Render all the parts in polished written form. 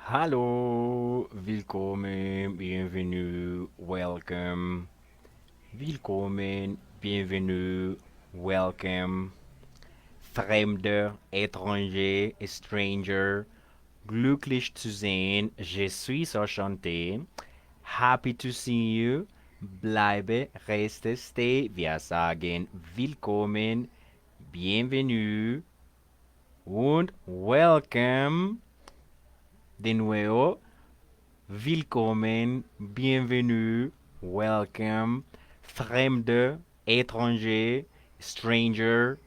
Hallo, willkommen, bienvenue, welcome. Willkommen, bienvenue, welcome. Fremder, étranger, stranger. Glücklich zu sehen, je suis enchanté. Happy to see you. Bleibe, reste, stay. Wir sagen willkommen, bienvenue und welcome. De nuevo, willkommen, bienvenue, welcome, Fremde, étranger, stranger,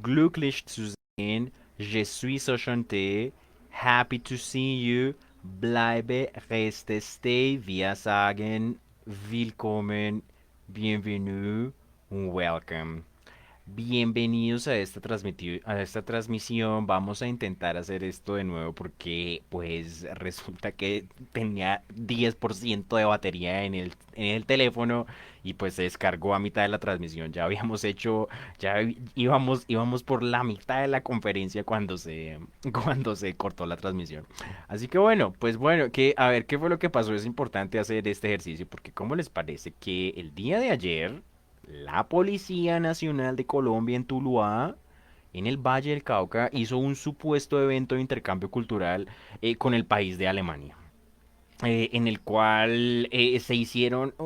glücklich zu sehen, je suis enchanté, happy to see you, bleibe, reste, stay, wir sagen, willkommen, bienvenue, welcome. Bienvenidos a esta transmisión. Vamos a intentar hacer esto de nuevo porque pues resulta que tenía 10% de batería en el teléfono y pues se descargó a mitad de la transmisión. Ya habíamos hecho, íbamos por la mitad de la conferencia cuando se cortó la transmisión. Así que bueno, pues bueno, a ver qué fue lo que pasó. Es importante hacer este ejercicio porque ¿cómo les parece que el día de ayer la Policía Nacional de Colombia en Tuluá, en el Valle del Cauca, hizo un supuesto evento de intercambio cultural con el país de Alemania? En el cual se hicieron se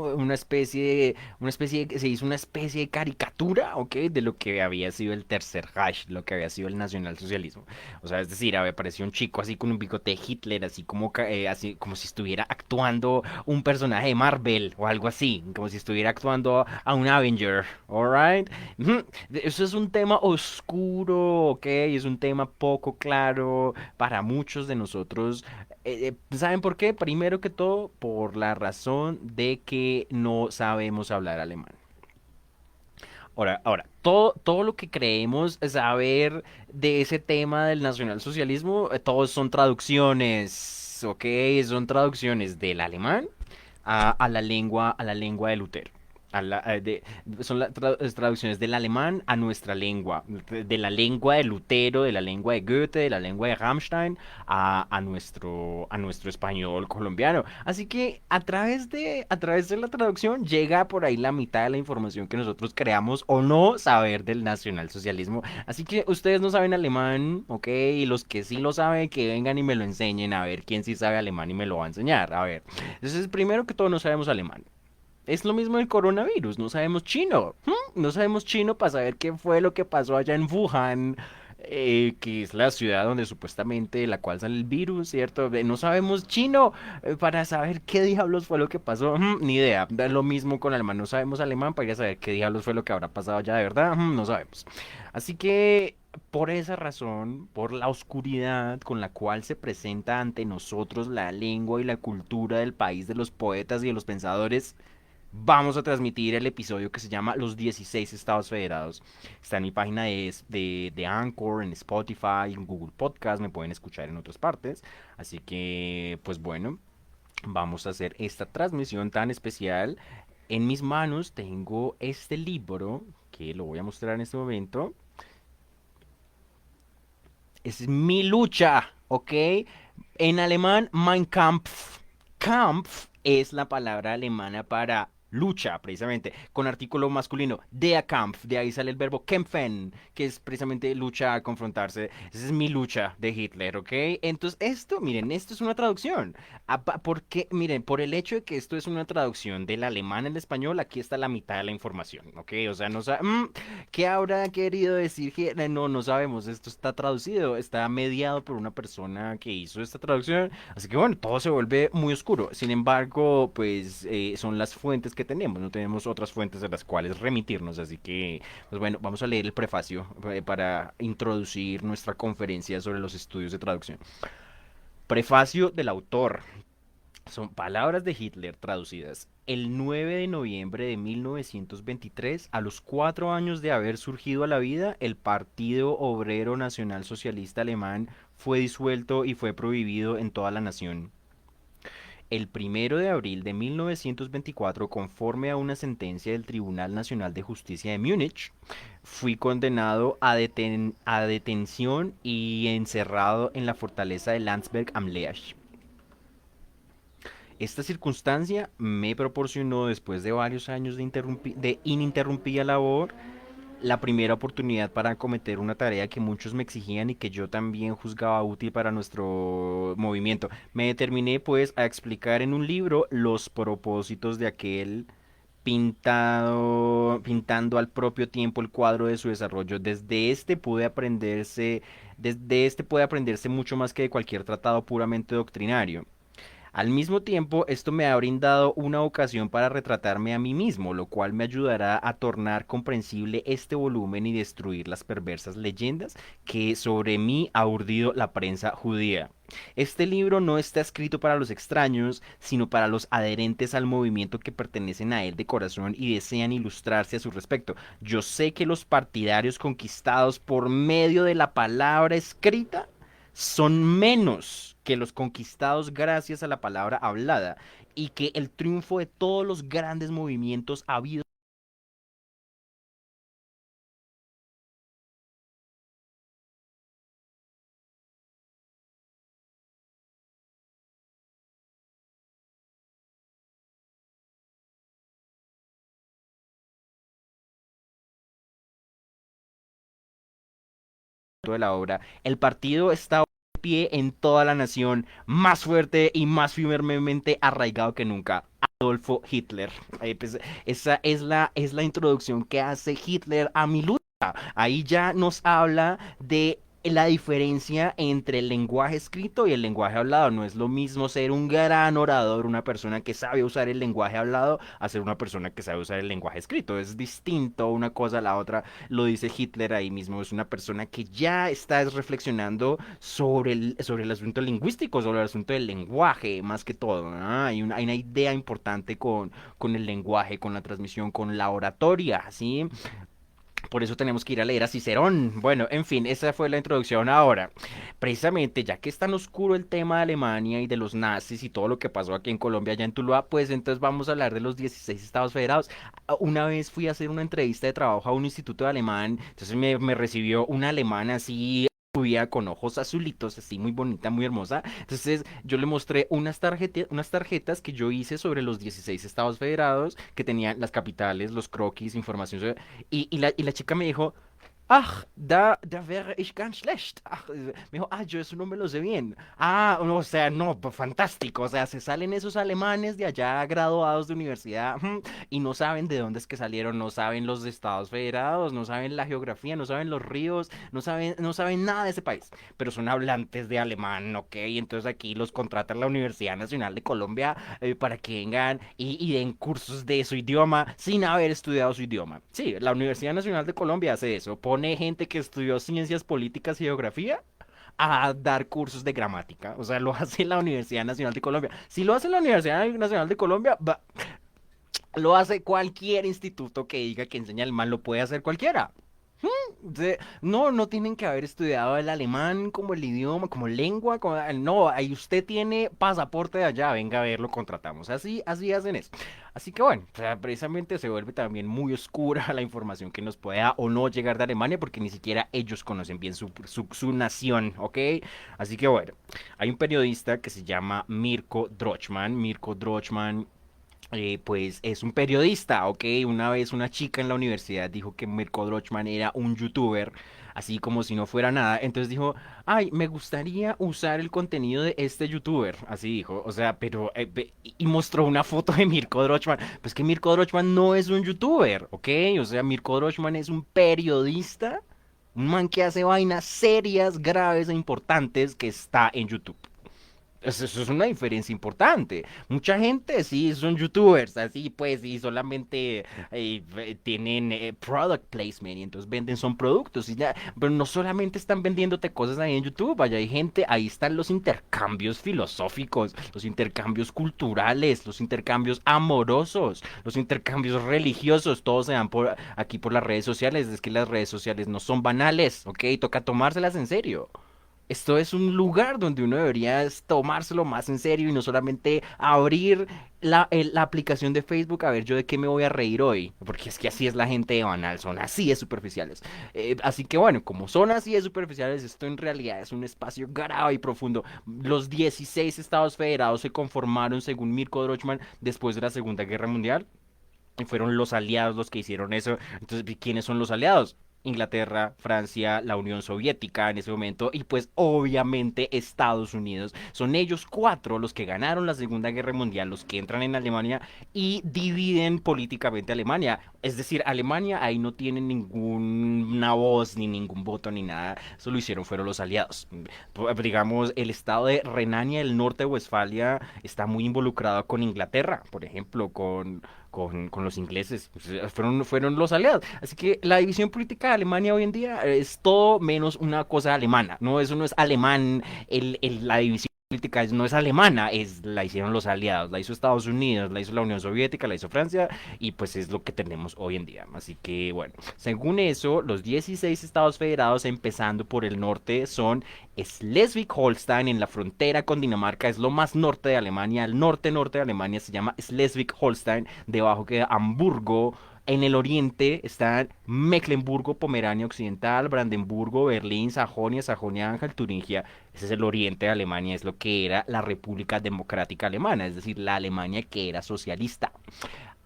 hizo una especie de caricatura, ¿ok? De lo que había sido el Tercer Reich, lo que había sido el nacionalsocialismo. O sea, es decir, apareció un chico así con un bigote de Hitler, así como si estuviera actuando un personaje de Marvel o algo así, como si estuviera actuando a un Avenger, ¿alright? Eso es un tema oscuro, ¿ok? Es un tema poco claro para muchos de nosotros. ¿Saben por qué? Primero que todo, por la razón de que no sabemos hablar alemán. Ahora, todo lo que creemos saber de ese tema del nacionalsocialismo, todos son traducciones, ¿ok? Son traducciones del alemán a la lengua de Lutero. A la- de- Son traducciones del alemán a nuestra lengua, de la lengua de Lutero, de la lengua de Goethe, de la lengua de Rammstein a nuestro español colombiano. Así que a través de la traducción llega por ahí la mitad de la información que nosotros creamos o no saber del nacionalsocialismo. Así que ustedes no saben alemán, ¿ok? Y los que sí lo saben, que vengan y me lo enseñen a ver quién sí sabe alemán y me lo va a enseñar. A ver, entonces primero que todo no sabemos alemán. Es lo mismo del coronavirus, no sabemos chino. No sabemos chino para saber qué fue lo que pasó allá en Wuhan, que es la ciudad donde supuestamente de la cual sale el virus, ¿cierto? No sabemos chino para saber qué diablos fue lo que pasó. Ni idea. Da lo mismo con alemán, no sabemos alemán para ir a saber qué diablos fue lo que habrá pasado allá de verdad. No sabemos. Así que por esa razón, por la oscuridad con la cual se presenta ante nosotros la lengua y la cultura del país de los poetas y de los pensadores, vamos a transmitir el episodio que se llama Los 16 Estados Federados. Está en mi página de Anchor, en Spotify, en Google Podcast, me pueden escuchar en otras partes. Así que, pues bueno, vamos a hacer esta transmisión tan especial. En mis manos tengo este libro que lo voy a mostrar en este momento. Es mi lucha, ¿ok? En alemán, Mein Kampf. Kampf es la palabra alemana para lucha, precisamente, con artículo masculino, der Kampf, de ahí sale el verbo kämpfen, que es precisamente luchar, confrontarse. Esa es mi lucha de Hitler, ¿ok? Entonces, miren, esto es una traducción. Porque, miren, por el hecho de que esto es una traducción del alemán al español, aquí está la mitad de la información, ¿ok? O sea, no sabe. ¿Qué habrá querido decir Hitler? No, no sabemos. Esto está traducido, está mediado por una persona que hizo esta traducción. Así que bueno, todo se vuelve muy oscuro. Sin embargo, pues son las fuentes que tenemos. No tenemos otras fuentes a las cuales remitirnos. Así que, pues bueno, vamos a leer el prefacio para introducir nuestra conferencia sobre los estudios de traducción. Prefacio del autor. Son palabras de Hitler traducidas. El 9 de noviembre de 1923, a los 4 años de haber surgido a la vida, el Partido Obrero Nacional Socialista Alemán fue disuelto y fue prohibido en toda la nación. El 1 de abril de 1924, conforme a una sentencia del Tribunal Nacional de Justicia de Múnich, fui condenado a detención y encerrado en la fortaleza de Landsberg am Lech. Esta circunstancia me proporcionó, después de varios años de ininterrumpida labor, la primera oportunidad para acometer una tarea que muchos me exigían y que yo también juzgaba útil para nuestro movimiento. Me determiné pues a explicar en un libro los propósitos de aquel pintando al propio tiempo el cuadro de su desarrollo. Desde este puede aprenderse mucho más que de cualquier tratado puramente doctrinario. Al mismo tiempo, esto me ha brindado una ocasión para retratarme a mí mismo, lo cual me ayudará a tornar comprensible este volumen y destruir las perversas leyendas que sobre mí ha urdido la prensa judía. Este libro no está escrito para los extraños, sino para los adherentes al movimiento que pertenecen a él de corazón y desean ilustrarse a su respecto. Yo sé que los partidarios conquistados por medio de la palabra escrita son menos que los conquistados gracias a la palabra hablada, y que el triunfo de todos los grandes movimientos habidos de la obra, el partido está de pie en toda la nación, más fuerte y más firmemente arraigado que nunca. Adolfo Hitler. Pues, esa es la introducción que hace Hitler a mi lucha. Ahí ya nos habla de la diferencia entre el lenguaje escrito y el lenguaje hablado. No es lo mismo ser un gran orador, una persona que sabe usar el lenguaje hablado, a ser una persona que sabe usar el lenguaje escrito. Es distinto una cosa a la otra. Lo dice Hitler ahí mismo. Es una persona que ya está reflexionando sobre el asunto lingüístico, sobre el asunto del lenguaje, más que todo, ¿no? Hay una idea importante con el lenguaje, con la transmisión, con la oratoria, ¿sí? Por eso tenemos que ir a leer a Cicerón. Bueno, en fin, esa fue la introducción. Ahora, precisamente, ya que es tan oscuro el tema de Alemania y de los nazis y todo lo que pasó aquí en Colombia, allá en Tuluá, pues entonces vamos a hablar de los 16 estados federados. Una vez fui a hacer una entrevista de trabajo a un instituto de alemán, entonces me recibió una alemana así rubia con ojos azulitos, así muy bonita, muy hermosa. Entonces yo le mostré unas tarjetas que yo hice sobre los 16 estados federados, que tenían las capitales, los croquis, información sobre... y la chica me dijo, ach, da wäre ich ganz schlecht. Ach, me dijo, yo eso no me lo sé bien. No, o sea, no, pues, fantástico. O sea, se salen esos alemanes de allá graduados de universidad y no saben de dónde es que salieron, no saben los estados federados, no saben la geografía, no saben los ríos, no saben nada de ese país, pero son hablantes de alemán, ¿ok? Entonces aquí los contrata la Universidad Nacional de Colombia para que vengan y den cursos de su idioma sin haber estudiado su idioma. Sí, la Universidad Nacional de Colombia hace eso, pone gente que estudió ciencias políticas y geografía a dar cursos de gramática. O sea, lo hace la Universidad Nacional de Colombia. Si lo hace la Universidad Nacional de Colombia, lo hace cualquier instituto que diga que enseña alemán, lo puede hacer cualquiera. No, no tienen que haber estudiado el alemán como el idioma, como lengua, no, ahí usted tiene pasaporte de allá, venga a ver, lo contratamos. Así hacen eso. Así que bueno, o sea, precisamente se vuelve también muy oscura la información que nos pueda o no llegar de Alemania, porque ni siquiera ellos conocen bien su nación, ¿ok? Así que bueno, hay un periodista que se llama Mirko Drochman. Mirko Drochman pues es un periodista, ¿ok? Una vez una chica en la universidad dijo que Mirko Drochman era un youtuber, así como si no fuera nada. Entonces dijo, ay, me gustaría usar el contenido de este youtuber, así dijo. O sea, pero, y mostró una foto de Mirko Drochman. Pues que Mirko Drochman no es un youtuber, ¿ok? O sea, Mirko Drochman es un periodista, un man que hace vainas serias, graves e importantes que está en YouTube. Eso es una diferencia importante. Mucha gente sí son youtubers, así pues, y solamente tienen product placement y entonces venden son productos y ya. Pero no solamente están vendiéndote cosas ahí en YouTube, allá hay gente, ahí están los intercambios filosóficos, los intercambios culturales, los intercambios amorosos, los intercambios religiosos, todos se dan por aquí por las redes sociales. Es que las redes sociales no son banales, ¿ok? Toca tomárselas en serio. Esto es un lugar donde uno debería tomárselo más en serio y no solamente abrir la aplicación de Facebook a ver yo de qué me voy a reír hoy, porque es que así es la gente de Banal, son así de superficiales. Así que bueno, como son así de superficiales, esto en realidad es un espacio grave y profundo. Los 16 estados federados se conformaron según Mirko Drochman después de la Segunda Guerra Mundial. Y fueron los aliados los que hicieron eso. Entonces, ¿quiénes son los aliados? Inglaterra, Francia, la Unión Soviética en ese momento y pues obviamente Estados Unidos. Son ellos cuatro los que ganaron la Segunda Guerra Mundial, los que entran en Alemania y dividen políticamente Alemania. Es decir, Alemania ahí no tiene ninguna voz ni ningún voto ni nada. Eso lo hicieron fueron los aliados. Digamos, el estado de Renania del Norte de Westfalia está muy involucrado con Inglaterra, por ejemplo, con los ingleses. Pues, fueron los aliados. Así que la división política de Alemania hoy en día es todo menos una cosa alemana. No, eso no es alemán. La división política no es alemana, la hicieron los aliados, la hizo Estados Unidos, la hizo la Unión Soviética, la hizo Francia y pues es lo que tenemos hoy en día. Así que bueno, según eso, los 16 estados federados, empezando por el norte, son Schleswig-Holstein en la frontera con Dinamarca, es lo más norte de Alemania, el norte de Alemania se llama Schleswig-Holstein, debajo queda Hamburgo. En el oriente están Mecklemburgo, Pomerania Occidental, Brandenburgo, Berlín, Sajonia, Sajonia-Anhalt, Turingia. Ese es el oriente de Alemania, es lo que era la República Democrática Alemana, es decir, la Alemania que era socialista.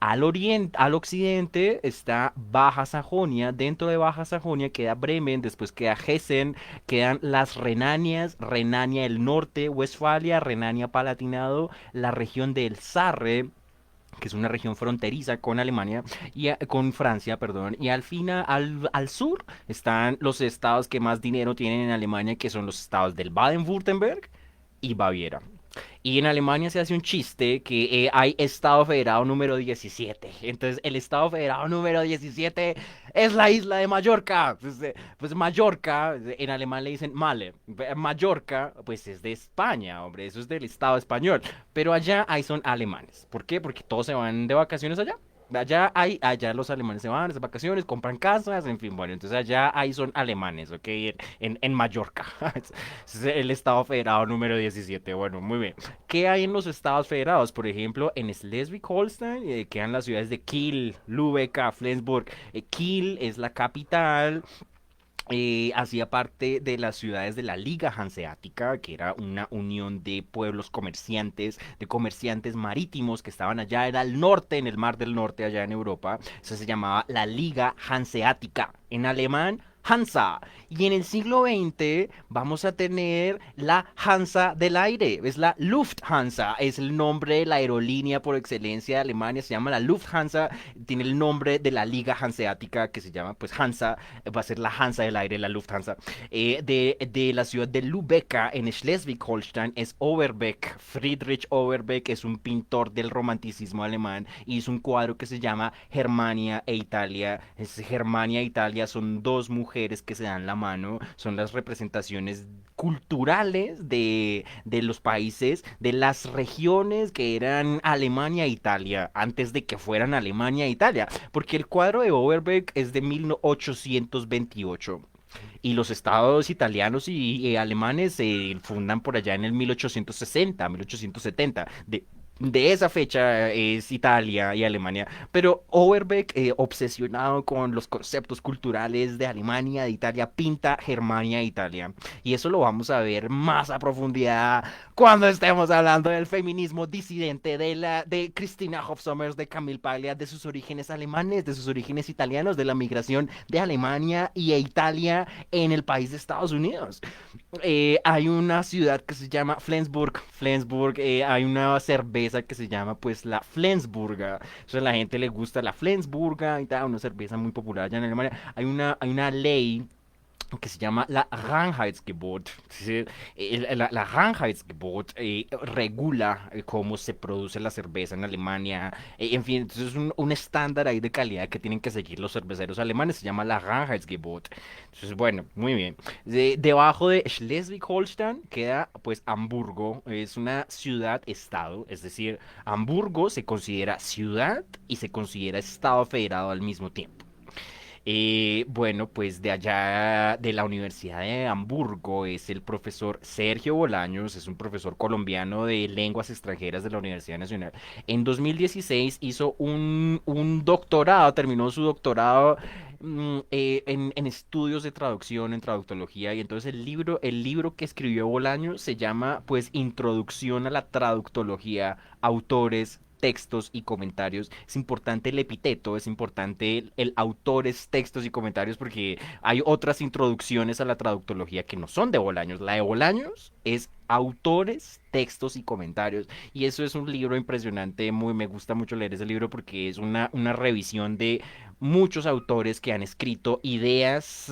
Al oriente, al occidente está Baja Sajonia, dentro de Baja Sajonia queda Bremen, después queda Hessen, quedan las Renanias, Renania del Norte, Westfalia, Renania Palatinado, la región del Sarre, que es una región fronteriza con Alemania con Francia, perdón, y al final, al sur están los estados que más dinero tienen en Alemania, que son los estados del Baden-Württemberg y Baviera. Y en Alemania se hace un chiste que hay Estado Federado número 17. Entonces, el Estado Federado número 17 es la isla de Mallorca. Pues Mallorca, en alemán le dicen Male. Mallorca, pues es de España, hombre. Eso es del Estado español. Pero allá ahí son alemanes. ¿Por qué? Porque todos se van de vacaciones allá. Allá los alemanes se van de vacaciones, compran casas, en fin, bueno, entonces allá ahí son alemanes, ¿ok? En Mallorca. Es el Estado Federado número 17. Bueno, muy bien. ¿Qué hay en los estados federados? Por ejemplo, en Schleswig-Holstein quedan las ciudades de Kiel, Lübeck, Flensburg. Kiel es la capital. Hacía parte de las ciudades de la Liga Hanseática, que era una unión de pueblos comerciantes, de comerciantes marítimos que estaban allá, era al norte, en el Mar del Norte, allá en Europa. Eso se llamaba la Liga Hanseática. En alemán, Hansa. Y en el siglo XX vamos a tener la Hansa del aire. Es la Lufthansa. Es el nombre de la aerolínea por excelencia de Alemania. Se llama la Lufthansa. Tiene el nombre de la Liga Hanseática que se llama pues Hansa. Va a ser la Hansa del aire, la Lufthansa. De la ciudad de Lübeck en Schleswig-Holstein es Overbeck. Friedrich Overbeck es un pintor del romanticismo alemán. Hizo un cuadro que se llama Germania e Italia. Germania e Italia son dos mujeres que se dan la mano, son las representaciones culturales de los países, de las regiones que eran Alemania e Italia, antes de que fueran Alemania e Italia, porque el cuadro de Overbeck es de 1828. Y los estados italianos y alemanes se fundan por allá en el 1860, 1870. De esa fecha es Italia y Alemania. Pero Overbeck, obsesionado con los conceptos culturales de Alemania, de Italia, pinta Germania e Italia. Y eso lo vamos a ver más a profundidad cuando estemos hablando del feminismo disidente de Christina Hoff Sommers, de Camille Paglia, de sus orígenes alemanes, de sus orígenes italianos, de la migración de Alemania y Italia en el país de Estados Unidos. Hay una ciudad que se llama Flensburg. Flensburg, hay una cerveza que se llama pues la Flensburger. O sea, a la gente le gusta la Flensburger y tal, una cerveza muy popular allá en Alemania. Hay una ley que se llama la Reinheitsgebot. Sí, la Reinheitsgebot regula cómo se produce la cerveza en Alemania. En fin, entonces es un estándar ahí de calidad que tienen que seguir los cerveceros alemanes. Se llama la Reinheitsgebot. Entonces, bueno, muy bien. Debajo de Schleswig-Holstein queda pues Hamburgo. Es una ciudad-estado. Es decir, Hamburgo se considera ciudad y se considera estado federado al mismo tiempo. Bueno, pues de allá de la Universidad de Hamburgo es el profesor Sergio Bolaños, es un profesor colombiano de lenguas extranjeras de la Universidad Nacional. En 2016 hizo un doctorado, terminó su doctorado en estudios de traducción, en traductología, y entonces el libro que escribió Bolaños se llama pues Introducción a la Traductología, autores, textos y comentarios. Es importante el epíteto, es importante el autores, textos y comentarios porque hay otras introducciones a la traductología que no son de Bolaños. La de Bolaños es autores, textos y comentarios. Y eso es un libro impresionante, me gusta mucho leer ese libro porque es una revisión de muchos autores que han escrito ideas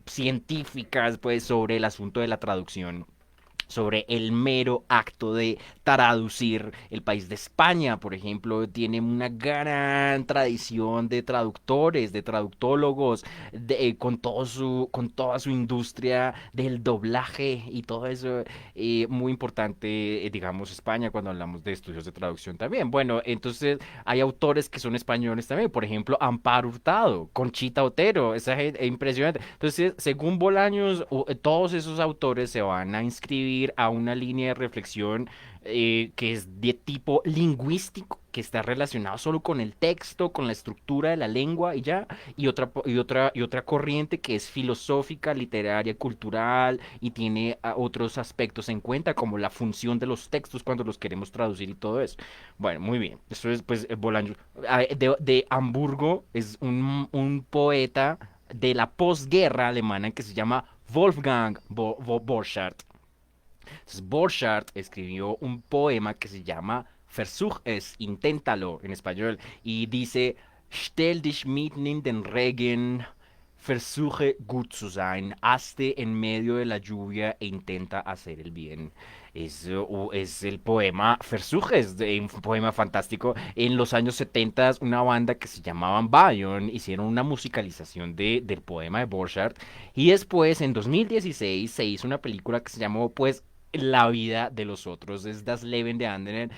científicas pues sobre el asunto de la traducción, sobre el mero acto de traducir. El país de España, por ejemplo, tiene una gran tradición de traductores, de traductólogos, con toda su industria del doblaje y todo eso. Muy importante, digamos, España cuando hablamos de estudios de traducción también. Bueno, entonces hay autores que son españoles también, por ejemplo, Amparo Hurtado, Conchita Otero, esa gente, es impresionante. Entonces, según Bolaños, todos esos autores se van a inscribir a una línea de reflexión que es de tipo lingüístico, que está relacionado solo con el texto, con la estructura de la lengua y ya, y otra corriente que es filosófica, literaria, cultural y tiene otros aspectos en cuenta, como la función de los textos cuando los queremos traducir y todo eso. Bueno, muy bien. Eso es, pues, Bolaños. De Hamburgo es un poeta de la posguerra alemana que se llama Wolfgang Borchardt. Entonces, Borchardt escribió un poema que se llama Versuch es, inténtalo en español, y dice: Stell dich mitten in den Regen, versuche gut zu sein, hazte en medio de la lluvia e intenta hacer el bien. Es el poema Versuches, un poema fantástico. En los años 70, una banda que se llamaban Bayon hicieron una musicalización del poema de Borchardt. Y después, en 2016, se hizo una película que se llamó, pues, La vida de los otros. Es Das Leben de Anderen.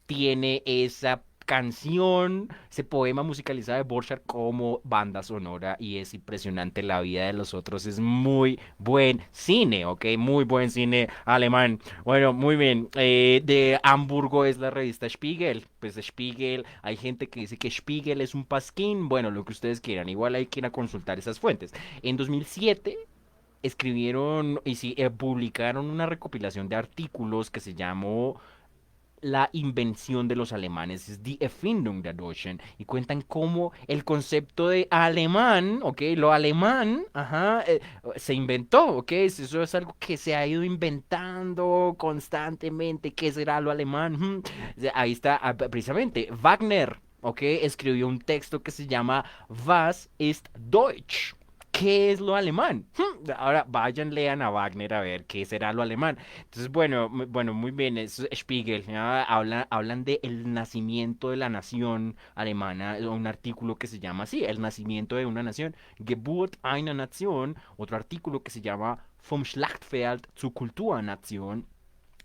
Tiene esa canción, ese poema musicalizado de Borchardt como banda sonora y es impresionante. La vida de los otros es muy buen cine, ¿ok? Muy buen cine alemán. Bueno, muy bien. De Hamburgo es la revista Spiegel. Pues Spiegel, hay gente que dice que Spiegel es un pasquín. Bueno, lo que ustedes quieran. Igual hay que ir a consultar esas fuentes. En 2007 escribieron y sí, publicaron una recopilación de artículos que se llamó La invención de los alemanes, es Die Erfindung der Deutschen, y cuentan cómo el concepto de alemán, ¿ok? Lo alemán, ajá, se inventó, ¿ok? Eso es algo que se ha ido inventando constantemente. ¿Qué será lo alemán? Ahí está, precisamente, Wagner, ¿ok? Escribió un texto que se llama Was ist Deutsch? ¿Qué es lo alemán? Ahora vayan, lean a Wagner a ver qué será lo alemán. Entonces, bueno, bueno, muy bien, es Spiegel, ¿ya? Hablan de el nacimiento de la nación alemana, un artículo que se llama así, el nacimiento de una nación, Geburt einer Nation, otro artículo que se llama Vom Schlachtfeld zur Kulturnation,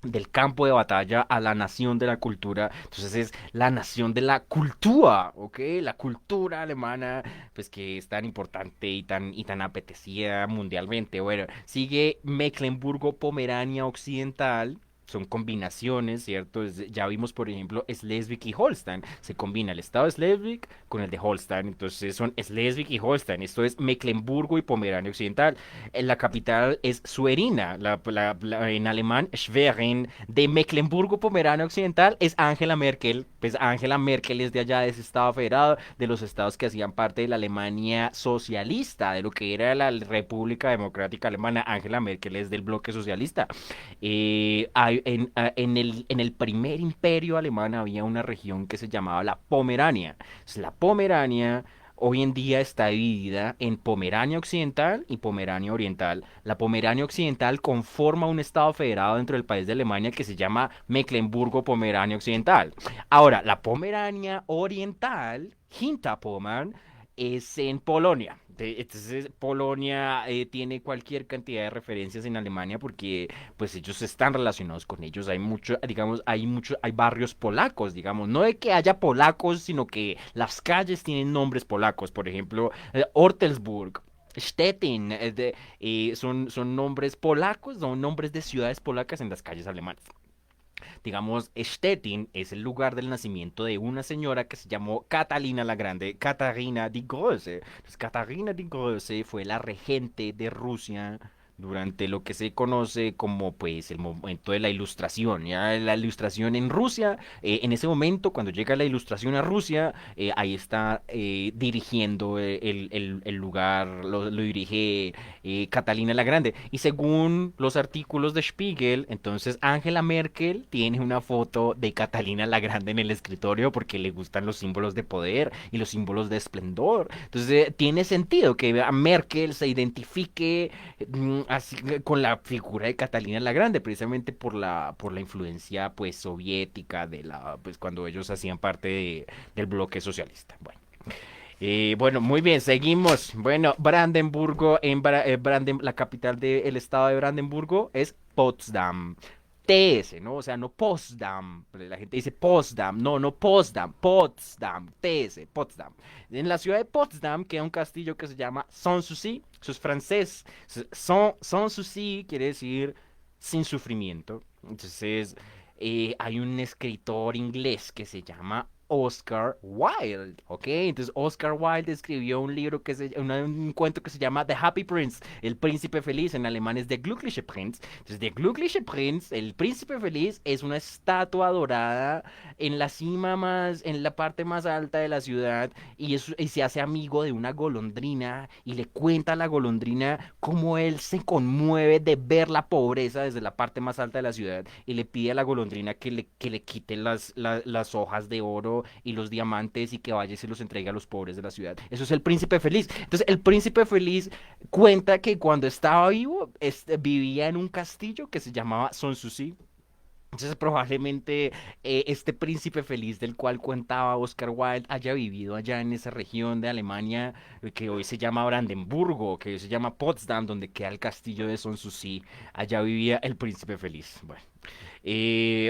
del campo de batalla a la nación de la cultura. Entonces es la nación de la cultura, ¿ok? La cultura alemana, pues que es tan importante y tan apetecida mundialmente. Bueno, sigue Mecklenburgo-Pomerania Occidental. Son combinaciones, ¿cierto? Ya vimos, por ejemplo, Schleswig y Holstein. Se combina el estado de Schleswig con el de Holstein. Entonces son Schleswig y Holstein. Esto es Mecklenburgo y Pomerania Occidental. La capital es Suerina, en alemán Schwerin. De Mecklenburgo-Pomerania Occidental es Angela Merkel. Pues Angela Merkel es de allá, de ese estado federado, de los estados que hacían parte de la Alemania socialista, de lo que era la República Democrática Alemana. Angela Merkel es del bloque socialista. En el primer imperio alemán había una región que se llamaba la Pomerania. Entonces, la Pomerania hoy en día está dividida en Pomerania Occidental y Pomerania Oriental. La Pomerania Occidental conforma un estado federado dentro del país de Alemania que se llama Mecklenburgo-Pomerania Occidental. Ahora, la Pomerania Oriental, Hinterpommern, es en Polonia. Entonces, Polonia tiene cualquier cantidad de referencias en Alemania porque pues ellos están relacionados con ellos. Hay mucho, digamos, hay barrios polacos, digamos. No de que haya polacos, sino que las calles tienen nombres polacos. Por ejemplo, Ortelsburg. Stettin, son nombres polacos, son nombres de ciudades polacas en las calles alemanas. Digamos, Stettin es el lugar del nacimiento de una señora que se llamó Catalina la Grande, Katarina die Große. Entonces, Katarina die Große fue la regente de Rusia durante lo que se conoce como pues el momento de la ilustración. Ya la ilustración en Rusia, en ese momento cuando llega la ilustración a Rusia, ahí está dirigiendo el lugar, lo dirige Catalina la Grande. Y según los artículos de Spiegel, entonces Angela Merkel tiene una foto de Catalina la Grande en el escritorio porque le gustan los símbolos de poder y los símbolos de esplendor. Entonces tiene sentido que a Merkel se identifique así con la figura de Catalina la Grande, precisamente por la influencia pues soviética de la pues cuando ellos hacían parte del bloque socialista. Bueno, muy bien, seguimos. Bueno, Brandenburgo, la capital del estado de Brandenburgo es Potsdam. TS, ¿no? O sea, no Potsdam. La gente dice Potsdam. No, no Potsdam. Potsdam. TS, Potsdam. En la ciudad de Potsdam queda un castillo que se llama Sanssouci. Eso es francés. Sanssouci quiere decir sin sufrimiento. Entonces, hay un escritor inglés que se llama Oscar Wilde, ¿ok? Entonces Oscar Wilde escribió un libro un cuento que se llama The Happy Prince, el príncipe feliz, en alemán es Der glückliche Prinz. Entonces Der glückliche Prinz, el príncipe feliz, es una estatua dorada en la cima más, en la parte más alta de la ciudad y se hace amigo de una golondrina y le cuenta a la golondrina cómo él se conmueve de ver la pobreza desde la parte más alta de la ciudad y le pide a la golondrina que le quite las hojas de oro y los diamantes y que vaya y se los entregue a los pobres de la ciudad. Eso es el príncipe feliz. Entonces, el príncipe feliz cuenta que cuando estaba vivo, vivía en un castillo que se llamaba Sanssouci. Entonces probablemente este príncipe feliz del cual contaba Oscar Wilde haya vivido allá en esa región de Alemania que hoy se llama Brandenburgo, que hoy se llama Potsdam, donde queda el castillo de Sanssouci. Allá vivía el príncipe feliz. Bueno.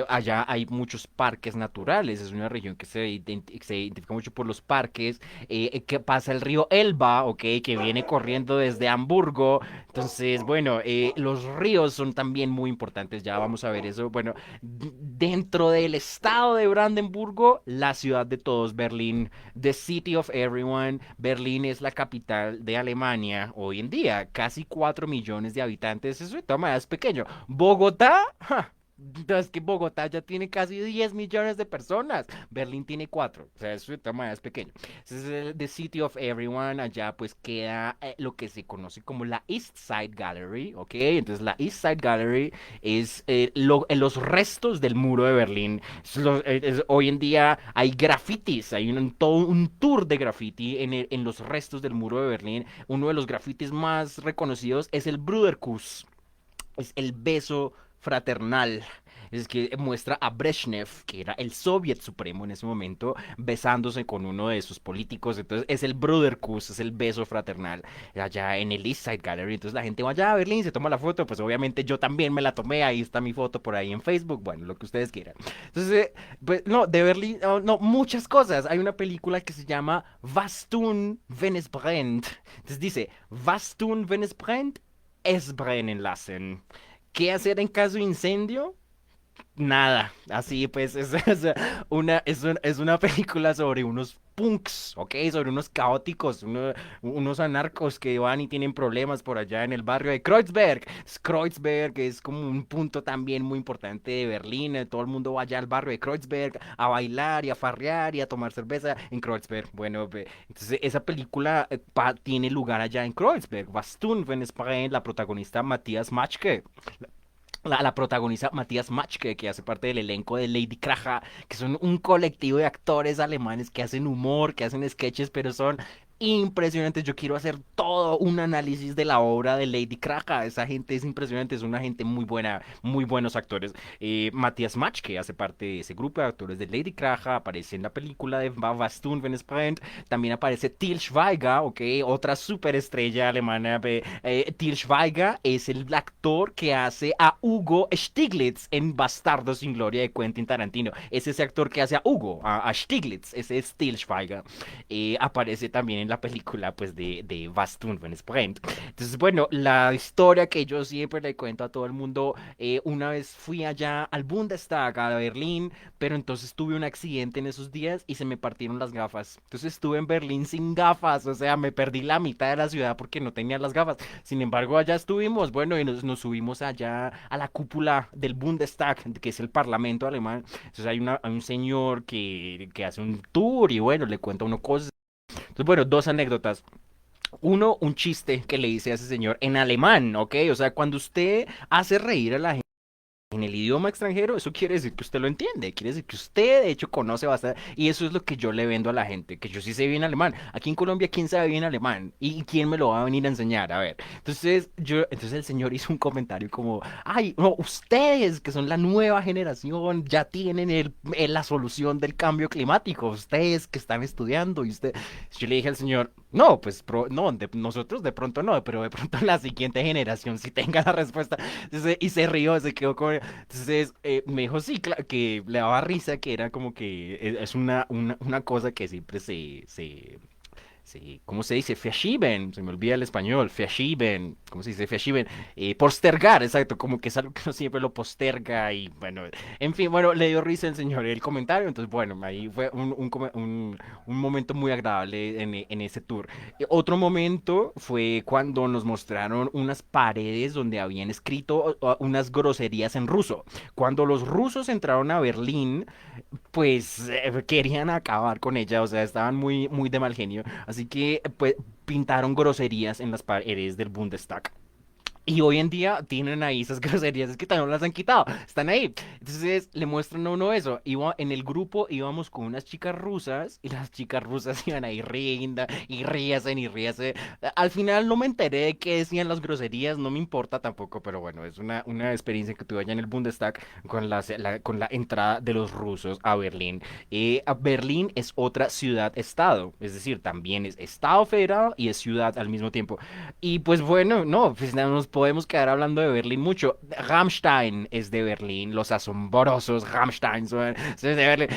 Allá hay muchos parques naturales, es una región que se identifica mucho por los parques, que pasa el río Elba, ok, que viene corriendo desde Hamburgo. Entonces, bueno, los ríos son también muy importantes, ya vamos a ver eso. Bueno, dentro del estado de Brandenburgo, la ciudad de todos, Berlín, the city of everyone. Berlín es la capital de Alemania hoy en día, casi 4 millones de habitantes, eso de todas maneras es pequeño. Bogotá, ¡ja! No, es que Bogotá ya tiene casi 10 millones de personas. Berlín tiene 4. O sea, eso de todas maneras es pequeño. Ese es The City of Everyone. Allá pues queda lo que se conoce como la East Side Gallery. ¿Ok? Entonces la East Side Gallery es los restos del muro de Berlín. Hoy en día hay grafitis. Hay todo un tour de graffiti en los restos del muro de Berlín. Uno de los grafitis más reconocidos es el Bruderkuss. Es el beso fraternal. Es que muestra a Brezhnev, que era el soviet supremo en ese momento, besándose con uno de sus políticos. Entonces es el Bruderkuss, es el beso fraternal allá en el East Side Gallery. Entonces la gente va allá a Berlín, se toma la foto. Pues obviamente yo también me la tomé. Ahí está mi foto por ahí en Facebook. Bueno, lo que ustedes quieran. Entonces, pues no, de Berlín, no, no, muchas cosas. Hay una película que se llama Was tun, wenn es brennt. Entonces dice, Was tun, wenn es brennt? Es brennen lassen. ¿Qué hacer en caso de incendio? Nada, así pues es una película sobre unos punks, ¿ok? Sobre unos caóticos, unos anarcos que van y tienen problemas por allá en el barrio de Kreuzberg. Kreuzberg es como un punto también muy importante de Berlín. Todo el mundo va allá al barrio de Kreuzberg a bailar y a farrear y a tomar cerveza en Kreuzberg. Bueno, entonces esa película tiene lugar allá en Kreuzberg. Was tun, wenn es brennt? La protagonista Matthias Matschke. La protagoniza Matthias Matschke, que hace parte del elenco de Lady Kraja, que son un colectivo de actores alemanes que hacen humor, que hacen sketches, pero son impresionantes. Yo quiero hacer todo un análisis de la obra de Lady Kraja. Esa gente es impresionante, es una gente muy buena, muy buenos actores. Matthias Match, que hace parte de ese grupo de actores de Lady Kraja, aparece en la película de Was tun, wenn es brennt. También aparece Til Schweiger, ok, otra superestrella alemana. Til Schweiger es el actor que hace a Hugo Stiglitz en Bastardo sin Gloria de Quentin Tarantino. Es ese actor que hace a Hugo, a Stiglitz, ese es Til Schweiger. Aparece también en la película pues de Was tun, wenn es brennt. Entonces, bueno, la historia que yo siempre le cuento a todo el mundo, una vez fui allá al Bundestag, a Berlín, pero entonces tuve un accidente en esos días y se me partieron las gafas. Entonces estuve en Berlín sin gafas, o sea, me perdí la mitad de la ciudad porque no tenía las gafas. Sin embargo, allá estuvimos, bueno, y nos subimos allá a la cúpula del Bundestag, que es el parlamento alemán. Entonces hay un señor que hace un tour y bueno, le cuenta a uno cosas. Entonces, bueno, dos anécdotas. Uno, un chiste que le hice a ese señor en alemán, ¿ok? O sea, cuando usted hace reír a la gente en el idioma extranjero, eso quiere decir que usted lo entiende, quiere decir que usted de hecho conoce bastante, y eso es lo que yo le vendo a la gente, que yo sí sé bien alemán. Aquí en Colombia, ¿quién sabe bien alemán? ¿Y quién me lo va a venir a enseñar? A ver, entonces el señor hizo un comentario como, ay, no, ustedes que son la nueva generación ya tienen la solución del cambio climático, ustedes que están estudiando, y usted, yo le dije al señor, no, pues no, nosotros de pronto no, pero de pronto la siguiente generación sí tenga la respuesta. Y se rió, se quedó como, entonces me dijo sí, que le daba risa, que era como que es una cosa que siempre ¿cómo se dice? Verschieben, se me olvida el español, verschieben, ¿cómo se dice? Verschieben, postergar, exacto, como que es algo que uno siempre lo posterga y bueno, en fin, bueno, le dio risa el señor el comentario, entonces bueno, ahí fue un momento muy agradable en ese tour. Otro momento fue cuando nos mostraron unas paredes donde habían escrito unas groserías en ruso. Cuando los rusos entraron a Berlín, pues querían acabar con ella, o sea, estaban muy, muy de mal genio. Así que pues pintaron groserías en las paredes del Bundestag. Y hoy en día tienen ahí esas groserías, es que también no las han quitado, están ahí. Entonces le muestran a uno eso. En el grupo íbamos con unas chicas rusas y las chicas rusas iban ahí riendo y ríase y ríase. Al final no me enteré de qué decían las groserías, no me importa tampoco, pero bueno, es una experiencia que tuve allá en el Bundestag con la entrada de los rusos a Berlín. Berlín es otra ciudad-estado, es decir, también es estado federal y es ciudad al mismo tiempo. Y pues bueno, no, pues no nos podemos quedar hablando de Berlín mucho. Rammstein es de Berlín, los asombrosos Rammstein son de Berlín.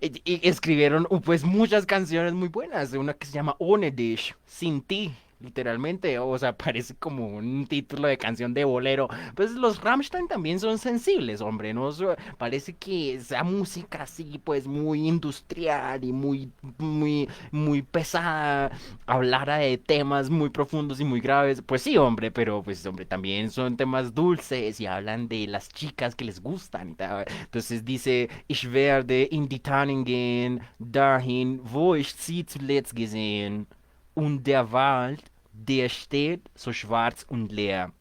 Y escribieron pues muchas canciones muy buenas, una que se llama Ohne dich, sin ti. Literalmente, o sea, parece como un título de canción de bolero. Pues los Rammstein también son sensibles, hombre, ¿no? Parece que esa música así, pues muy industrial y muy, muy, muy pesada, hablara de temas muy profundos y muy graves, pues sí, hombre, pero pues hombre, también son temas dulces y hablan de las chicas que les gustan y tal. Entonces dice, ich werde in die Tannen gehen, dahin, wo ich sie zuletzt gesehen, und der Wald, der steht so schwarz und leer.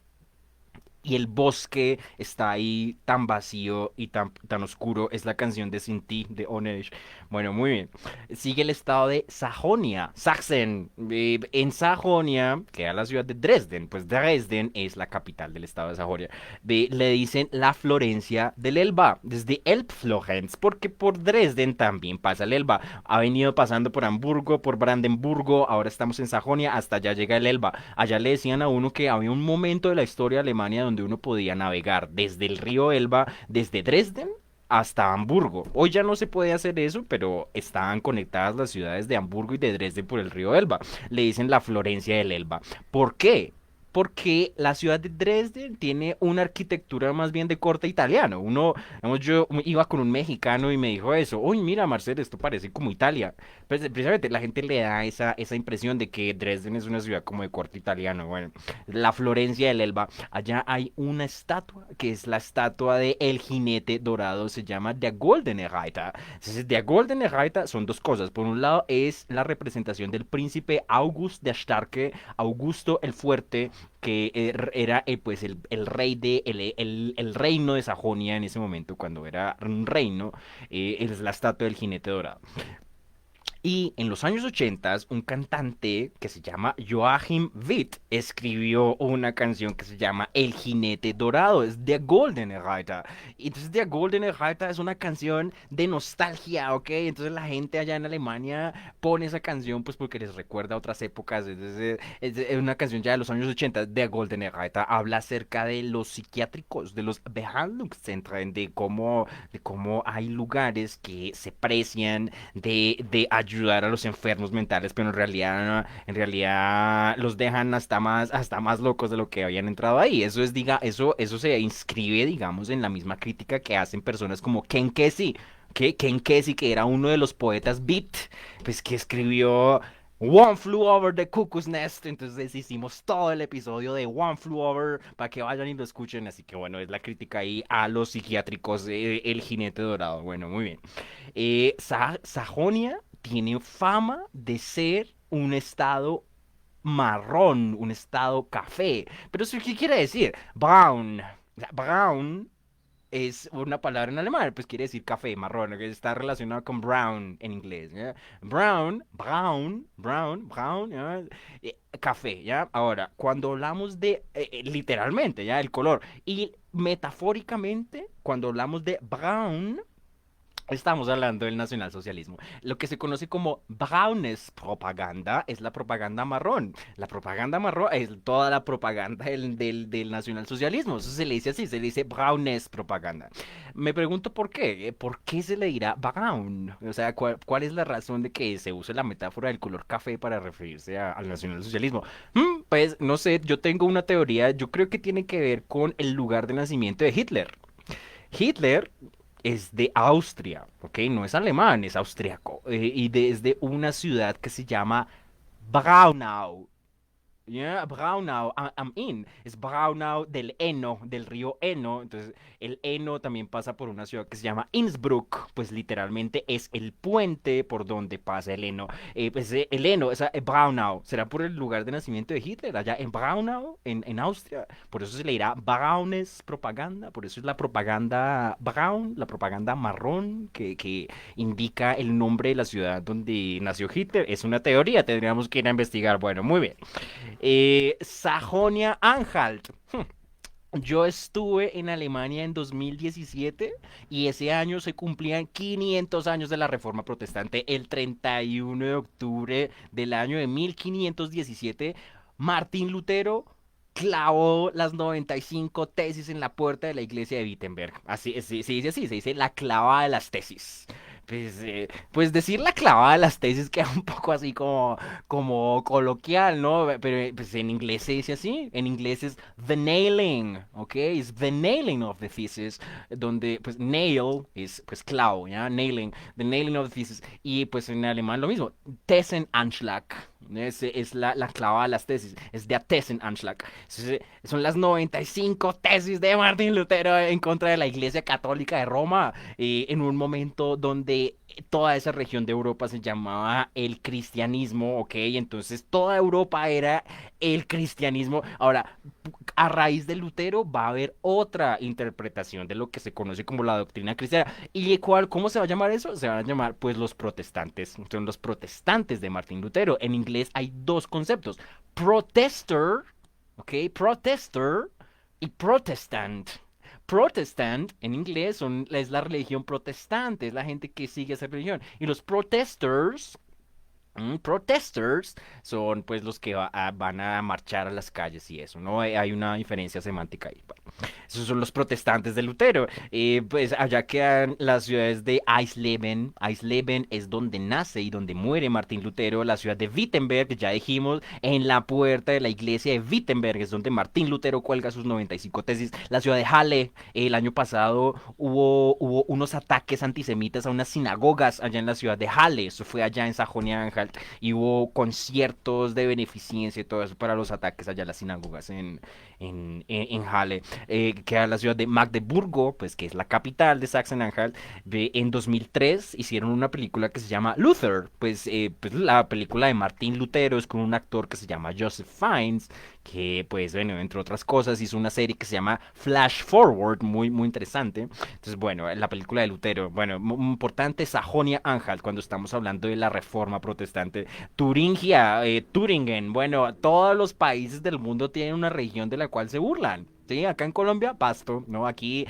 Y el bosque está ahí tan vacío y tan oscuro. Es la canción de Sin ti, de Onesh. Bueno, muy bien. Sigue el estado de Sajonia, Sachsen. En Sajonia queda la ciudad de Dresden. Pues Dresden es la capital del estado de Sajonia. Le dicen la Florencia del Elba, desde Elbflorenz, porque por Dresden también pasa el Elba. Ha venido pasando por Hamburgo, por Brandenburgo, ahora estamos en Sajonia, hasta allá llega el Elba. Allá le decían a uno que había un momento de la historia de Alemania donde uno podía navegar desde el río Elba, desde Dresden hasta Hamburgo. Hoy ya no se puede hacer eso, pero estaban conectadas las ciudades de Hamburgo y de Dresden por el río Elba. Le dicen la Florencia del Elba. ¿Por qué? Porque la ciudad de Dresden tiene una arquitectura más bien de corte italiano. Digamos, yo iba con un mexicano y me dijo eso. Uy, mira, Marcel, esto parece como Italia. Pues, precisamente la gente le da esa impresión de que Dresden es una ciudad como de corte italiano. Bueno, la Florencia del Elba. Allá hay una estatua que es la estatua de El Jinete Dorado. Se llama Der Goldene Reiter. Entonces, Der Goldene Reiter son dos cosas. Por un lado es la representación del príncipe August der Starke, Augusto el Fuerte, que era pues el rey el reino de Sajonia en ese momento, cuando era un reino, es la estatua del jinete dorado. Y en los años 80, un cantante que se llama Joachim Witt escribió una canción que se llama El Jinete Dorado, es Der Goldene Reiter. Y entonces Der Goldene Reiter es una canción de nostalgia, ¿ok? Entonces la gente allá en Alemania pone esa canción pues porque les recuerda a otras épocas. Entonces, es una canción ya de los años 80, Der Goldene Reiter. Habla acerca de los psiquiátricos, de los Behandlungszentren, de cómo hay lugares que se precian de ayudar a los enfermos mentales, pero en realidad los dejan hasta más locos de lo que habían entrado ahí. Eso es, eso se inscribe, digamos, en la misma crítica que hacen personas como Ken Kesey, que Ken Kesey, que era uno de los poetas beat, pues que escribió One Flew Over the Cuckoo's Nest. Entonces hicimos todo el episodio de One Flew Over para que vayan y lo escuchen. Así que bueno, es la crítica ahí a los psiquiátricos de El Jinete Dorado. Bueno, muy bien. Sajonia tiene fama de ser un estado marrón, un estado café. Pero ¿eso qué quiere decir? Brown. O sea, brown es una palabra en alemán, pues quiere decir café, marrón, que está relacionado con brown en inglés, ¿ya? Brown, ¿ya? Café, ¿ya? Ahora, cuando hablamos de, literalmente, ¿ya? El color, y metafóricamente, cuando hablamos de brown, estamos hablando del nacionalsocialismo. Lo que se conoce como brownes propaganda es la propaganda marrón. La propaganda marrón es toda la propaganda del nacionalsocialismo. Eso se le dice así, se le dice brownes propaganda. Me pregunto por qué. ¿Por qué se le dirá brown? O sea, ¿cuál es la razón de que se use la metáfora del color café para referirse al nacionalsocialismo? Pues no sé, yo tengo una teoría. Yo creo que tiene que ver con el lugar de nacimiento de Hitler. Hitler es de Austria, ¿ok? No es alemán, es austriaco. Y desde una ciudad que se llama Braunau. Yeah, Braunau, am in. Es Braunau del Eno, del río Eno. Entonces, el Eno también pasa por una ciudad que se llama Innsbruck. Pues literalmente es el puente por donde pasa el Eno. Pues el Eno, esa, Braunau, será por el lugar de nacimiento de Hitler, allá en Braunau, en Austria. Por eso se le dirá Braunes propaganda. Por eso es la propaganda Braun, la propaganda marrón, que indica el nombre de la ciudad donde nació Hitler. Es una teoría, tendríamos que ir a investigar. Bueno, muy bien. Sajonia-Anhalt. Yo estuve en Alemania en 2017 y ese año se cumplían 500 años de la Reforma Protestante. El 31 de octubre del año de 1517, Martín Lutero clavó las 95 tesis en la puerta de la iglesia de Wittenberg. Así, se dice así, se dice la clavada de las tesis. Pues decir la clavada de las tesis queda un poco así como coloquial, ¿no? Pero pues en inglés se dice así. En inglés es the nailing, ¿ok? Es the nailing of the thesis, donde pues nail es pues clavo, ¿ya? Nailing, the nailing of the thesis. Y pues en alemán lo mismo, Thessenanschlag. Es la clavada de las tesis, es der Thessenanschlag. Son las 95 tesis de Martín Lutero en contra de la Iglesia Católica de Roma, en un momento donde toda esa región de Europa se llamaba el cristianismo, ¿ok? Entonces toda Europa era el cristianismo. Ahora, a raíz de Lutero va a haber otra interpretación de lo que se conoce como la doctrina cristiana. ¿Y cómo se va a llamar eso? Se van a llamar pues los protestantes. Son los protestantes de Martín Lutero. En inglés hay dos conceptos. Protester, ¿ok? Protester y protestant. Protestant en inglés es la religión protestante, es la gente que sigue esa religión. Y los protesters, protesters son pues los que van a marchar a las calles y eso, ¿no? Hay una diferencia semántica ahí. Bueno, esos son los protestantes de Lutero. Pues allá quedan las ciudades de Eisleben. Eisleben es donde nace y donde muere Martín Lutero. La ciudad de Wittenberg, ya dijimos, en la puerta de la iglesia de Wittenberg es donde Martín Lutero cuelga sus 95 tesis. La ciudad de Halle, el año pasado hubo unos ataques antisemitas a unas sinagogas allá en la ciudad de Halle. Eso fue allá en Sajonia-Anhalt y hubo conciertos de beneficencia y todo eso para los ataques allá a las sinagogas en Halle. Queda la ciudad de Magdeburgo, pues que es la capital de Sachsen-Anhalt. En 2003 hicieron una película que se llama Luther, pues la película de Martín Lutero es con un actor que se llama Joseph Fiennes, que pues bueno, entre otras cosas hizo una serie que se llama Flash Forward, muy, muy interesante. Entonces, bueno, la película de Lutero, bueno, importante Sajonia-Anhalt cuando estamos hablando de la reforma protestante. Turingia, Turingen, bueno, todos los países del mundo tienen una región de la cual se burlan. Sí, acá en Colombia, Pasto, ¿no? Aquí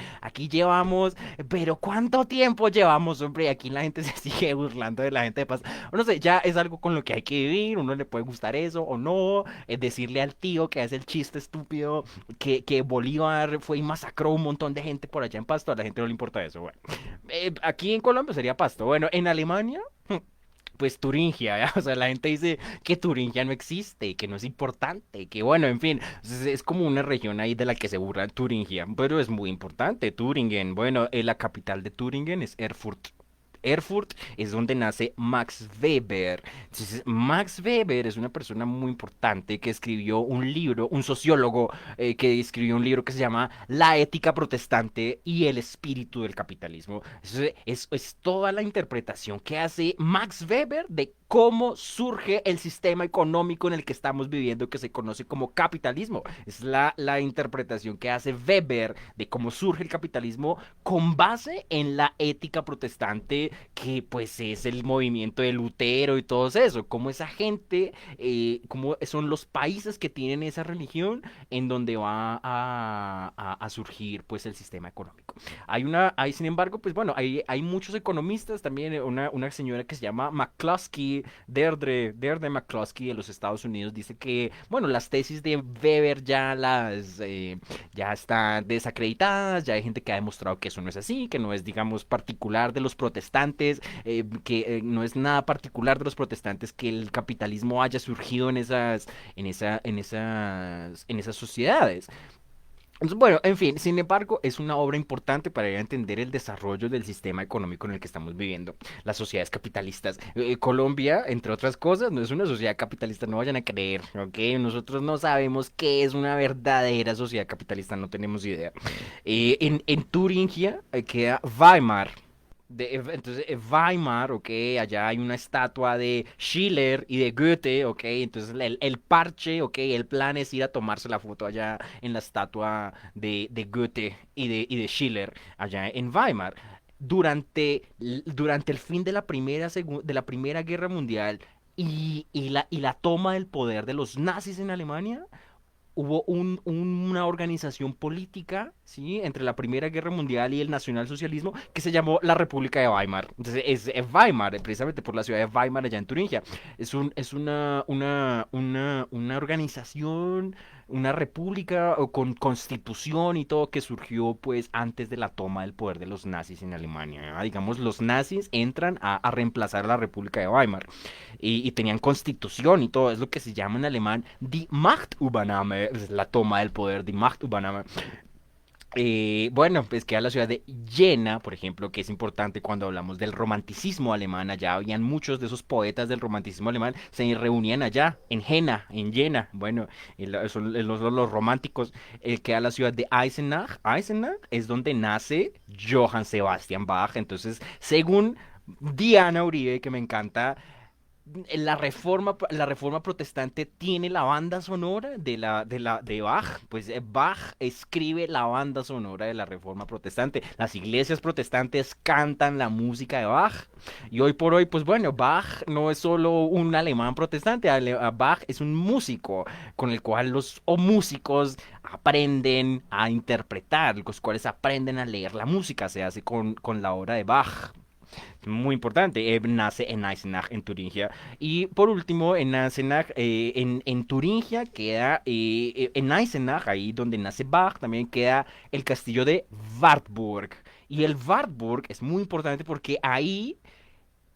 llevamos, pero ¿cuánto tiempo llevamos, hombre? Aquí la gente se sigue burlando de la gente de Pasto. No sé, ya es algo con lo que hay que vivir, uno le puede gustar eso o no, decirle al tío que hace el chiste estúpido que Bolívar fue y masacró un montón de gente por allá en Pasto, a la gente no le importa eso. Bueno, aquí en Colombia sería Pasto. Bueno, en Alemania, pues Turingia, ¿ya? O sea, la gente dice que Turingia no existe, que no es importante, que bueno, en fin, es como una región ahí de la que se burla Turingia, pero es muy importante, Turingen. Bueno, la capital de Turingen es Erfurt. Erfurt es donde nace Max Weber. Entonces, Max Weber es una persona muy importante que escribió un libro, un sociólogo que escribió un libro que se llama La ética protestante y el espíritu del capitalismo. Es toda la interpretación que hace Max Weber de cómo surge el sistema económico en el que estamos viviendo que se conoce como capitalismo. Es la interpretación que hace Weber de cómo surge el capitalismo con base en la ética protestante que pues es el movimiento de Lutero y todo eso, como esa gente, como son los países que tienen esa religión en donde va a surgir pues el sistema económico. Sin embargo, pues bueno, hay muchos economistas, también una señora que se llama McCloskey, Deirdre McCloskey de los Estados Unidos, dice que, bueno, las tesis de Weber ya están desacreditadas, ya hay gente que ha demostrado que eso no es así, que no es, digamos, particular de los protestantes, que no es nada particular de los protestantes que el capitalismo haya surgido en esas sociedades. Entonces, bueno, en fin, sin embargo, es una obra importante para ir a entender el desarrollo del sistema económico en el que estamos viviendo, las sociedades capitalistas. Colombia, entre otras cosas, no es una sociedad capitalista, no vayan a creer, ¿ok? Nosotros no sabemos qué es una verdadera sociedad capitalista, no tenemos idea. En Turingia queda Weimar. Entonces, Weimar, ok, allá hay una estatua de Schiller y de Goethe, ok, entonces el parche, ok, el plan es ir a tomarse la foto allá en la estatua de Goethe y de Schiller, allá en Weimar. Durante el fin de de la Primera Guerra Mundial y la toma del poder de los nazis en Alemania, hubo una organización política, ¿sí? Entre la Primera Guerra Mundial y el nacionalsocialismo que se llamó la República de Weimar. Entonces, es Weimar, precisamente por la ciudad de Weimar, allá en Turingia. Es una organización, una república con constitución y todo que surgió, pues, antes de la toma del poder de los nazis en Alemania. Digamos, los nazis entran a reemplazar a la República de Weimar y tenían constitución y todo, es lo que se llama en alemán die Machtübernahme, es la toma del poder, die Machtübernahme. Bueno, pues queda la ciudad de Jena, por ejemplo, que es importante cuando hablamos del romanticismo alemán. Allá habían muchos de esos poetas del romanticismo alemán, se reunían allá, en Jena, en Jena. Bueno, son los románticos. Queda la ciudad de Eisenach. Eisenach es donde nace Johann Sebastian Bach. Entonces, según Diana Uribe, que me encanta, la reforma protestante tiene la banda sonora de Bach. Pues Bach escribe la banda sonora de la reforma protestante. Las iglesias protestantes cantan la música de Bach. Y hoy por hoy, pues bueno, Bach no es solo un alemán protestante. Bach es un músico con el cual los músicos aprenden a interpretar, los cuales aprenden a leer la música. Se hace con la obra de Bach. Muy importante, nace en Eisenach, en Turingia. Y por último, en Eisenach, en Turingia queda, en Eisenach, ahí donde nace Bach, también queda el castillo de Wartburg. Y el Wartburg es muy importante porque ahí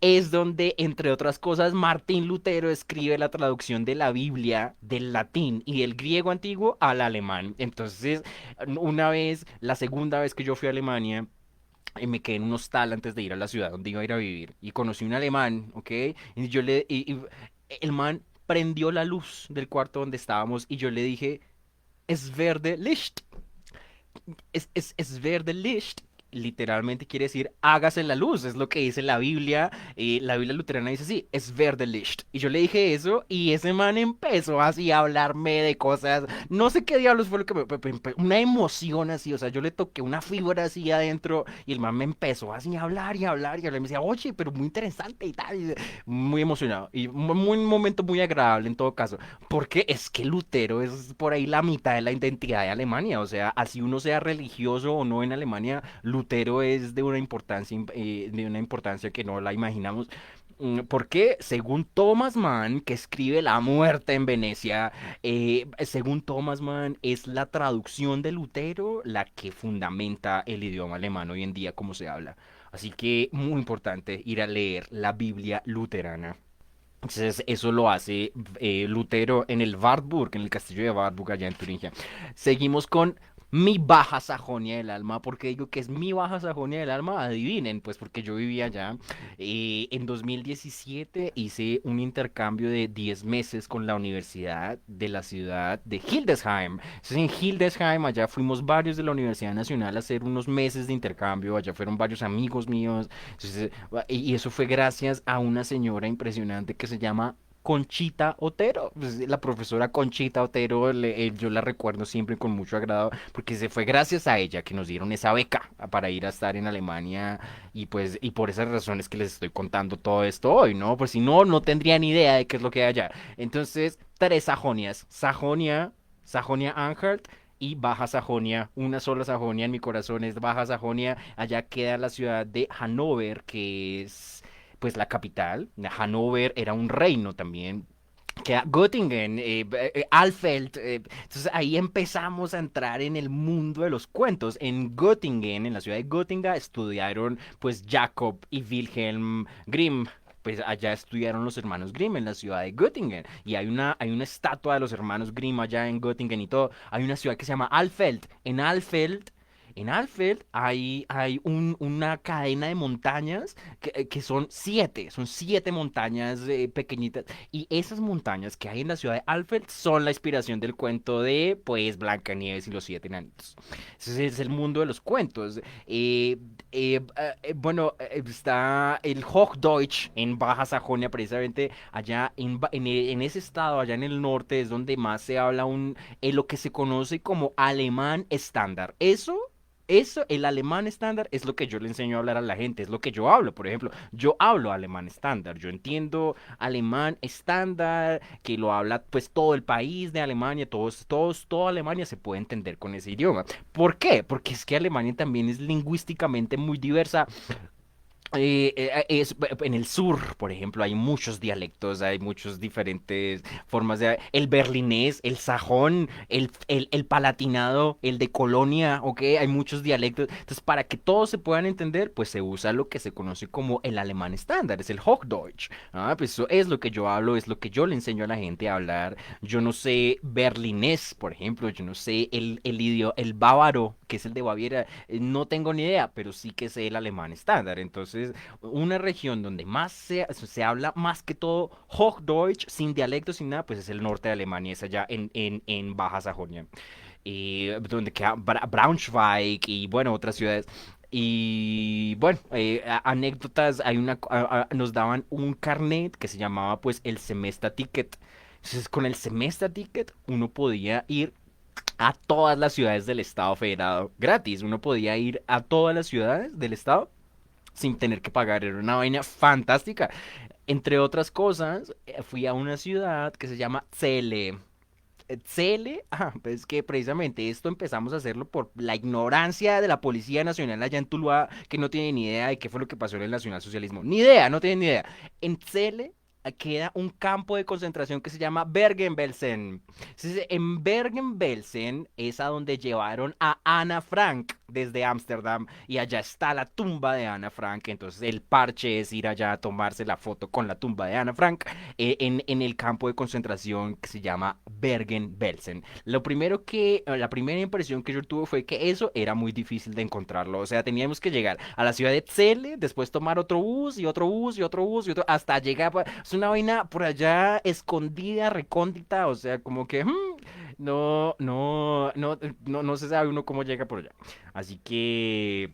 es donde, entre otras cosas, Martín Lutero escribe la traducción de la Biblia del latín y del griego antiguo al alemán. Entonces, la segunda vez que yo fui a Alemania, me quedé en un hostal antes de ir a la ciudad donde iba a ir a vivir y conocí un alemán, ¿ok? Y el man prendió la luz del cuarto donde estábamos y yo le dije, es verde Licht, es verde Licht. literalmente quiere decir hágase la luz, es lo que dice la Biblia luterana dice así, es verde Licht. Y yo le dije eso y ese man empezó así a hablarme de cosas, no sé qué diablos fue lo que una emoción así, o sea, yo le toqué una fibra así adentro y el man me empezó así a hablar y a hablar y a hablar, y me decía, oye, pero muy interesante y tal, y muy emocionado y un momento muy agradable en todo caso. Porque es que Lutero es por ahí la mitad de la identidad de Alemania. O sea, así uno sea religioso o no en Alemania, Lutero es de una importancia que no la imaginamos. Porque según Thomas Mann, que escribe La muerte en Venecia, según Thomas Mann, es la traducción de Lutero la que fundamenta el idioma alemán hoy en día como se habla. Así que muy importante ir a leer la Biblia luterana. Entonces, eso lo hace Lutero en el Wartburg, en el castillo de Wartburg, allá en Turingia. Seguimos con mi Baja Sajonia del alma. ¿Por qué digo que es mi Baja Sajonia del alma? Adivinen, pues porque yo vivía allá. En 2017 hice un intercambio de 10 meses con la Universidad de la ciudad de Hildesheim. Entonces, en Hildesheim, allá fuimos varios de la Universidad Nacional a hacer unos meses de intercambio. Allá fueron varios amigos míos. Entonces, y eso fue gracias a una señora impresionante que se llama Conchita Otero. Pues, la profesora Conchita Otero, yo la recuerdo siempre con mucho agrado, porque se fue gracias a ella que nos dieron esa beca para ir a estar en Alemania y pues y por esas razones que les estoy contando todo esto hoy, ¿no? Pues si no, no tendría ni idea de qué es lo que hay allá. Entonces, tres Sajonias, Sajonia-Anhalt y Baja Sajonia, una sola Sajonia en mi corazón es Baja Sajonia. Allá queda la ciudad de Hannover, que es pues la capital. Hannover era un reino también. Queda Göttingen, Alfeld. Entonces ahí empezamos a entrar en el mundo de los cuentos. En Göttingen, en la ciudad de Göttingen, estudiaron pues Jacob y Wilhelm Grimm. Pues allá estudiaron los hermanos Grimm en la ciudad de Göttingen. Y hay una estatua de los hermanos Grimm allá en Göttingen y todo. Hay una ciudad que se llama Alfeld. En Alfeld hay una cadena de montañas que son siete montañas pequeñitas. Y esas montañas que hay en la ciudad de Alfeld son la inspiración del cuento de, pues, Blancanieves y los siete enanitos. Ese es el mundo de los cuentos. Bueno, está el Hochdeutsch en Baja Sajonia, precisamente allá en ese estado, allá en el norte, es donde más se habla lo que se conoce como alemán estándar. Eso, el alemán estándar es lo que yo le enseño a hablar a la gente, es lo que yo hablo. Por ejemplo, yo hablo alemán estándar, yo entiendo alemán estándar, que lo habla pues todo el país de Alemania, toda Alemania se puede entender con ese idioma. ¿Por qué? Porque es que Alemania también es lingüísticamente muy diversa. En el sur, por ejemplo, hay muchos dialectos, hay muchas diferentes formas de... El berlinés, el sajón, el palatinado, el de Colonia, ¿ok? Hay muchos dialectos. Entonces, para que todos se puedan entender, pues se usa lo que se conoce como el alemán estándar, es el Hochdeutsch. Ah, pues eso es lo que yo hablo, es lo que yo le enseño a la gente a hablar. Yo no sé berlinés, por ejemplo, yo no sé el bávaro, que es el de Baviera, no tengo ni idea, pero sí que sé el alemán estándar. Entonces, una región donde más se habla más que todo Hochdeutsch, sin dialectos, sin nada, pues es el norte de Alemania, es allá en Baja Sajonia. Donde queda Braunschweig y bueno, otras ciudades. Y bueno, anécdotas, nos daban un carnet que se llamaba pues el Semester Ticket. Entonces, con el Semester Ticket uno podía ir a todas las ciudades del estado federado gratis. Uno podía ir a todas las ciudades del estado sin tener que pagar. Era una vaina fantástica. Entre otras cosas, fui a una ciudad que se llama Cele. Cele, pues que precisamente esto empezamos a hacerlo por la ignorancia de la Policía Nacional allá en Tuluá, que no tiene ni idea de qué fue lo que pasó en el nacionalsocialismo. Ni idea, no tiene ni idea. En Cele queda un campo de concentración que se llama Bergen-Belsen. Entonces, en Bergen-Belsen es a donde llevaron a Ana Frank desde Ámsterdam y allá está la tumba de Ana Frank. Entonces el parche es ir allá a tomarse la foto con la tumba de Ana Frank en el campo de concentración que se llama Bergen-Belsen. La primera impresión que yo tuve fue que eso era muy difícil de encontrarlo. O sea, teníamos que llegar a la ciudad de Celle, después tomar otro bus y otro bus y otro bus y otro, hasta llegar. Es una vaina por allá escondida, recóndita, o sea, como que no se sabe uno cómo llega por allá. Así que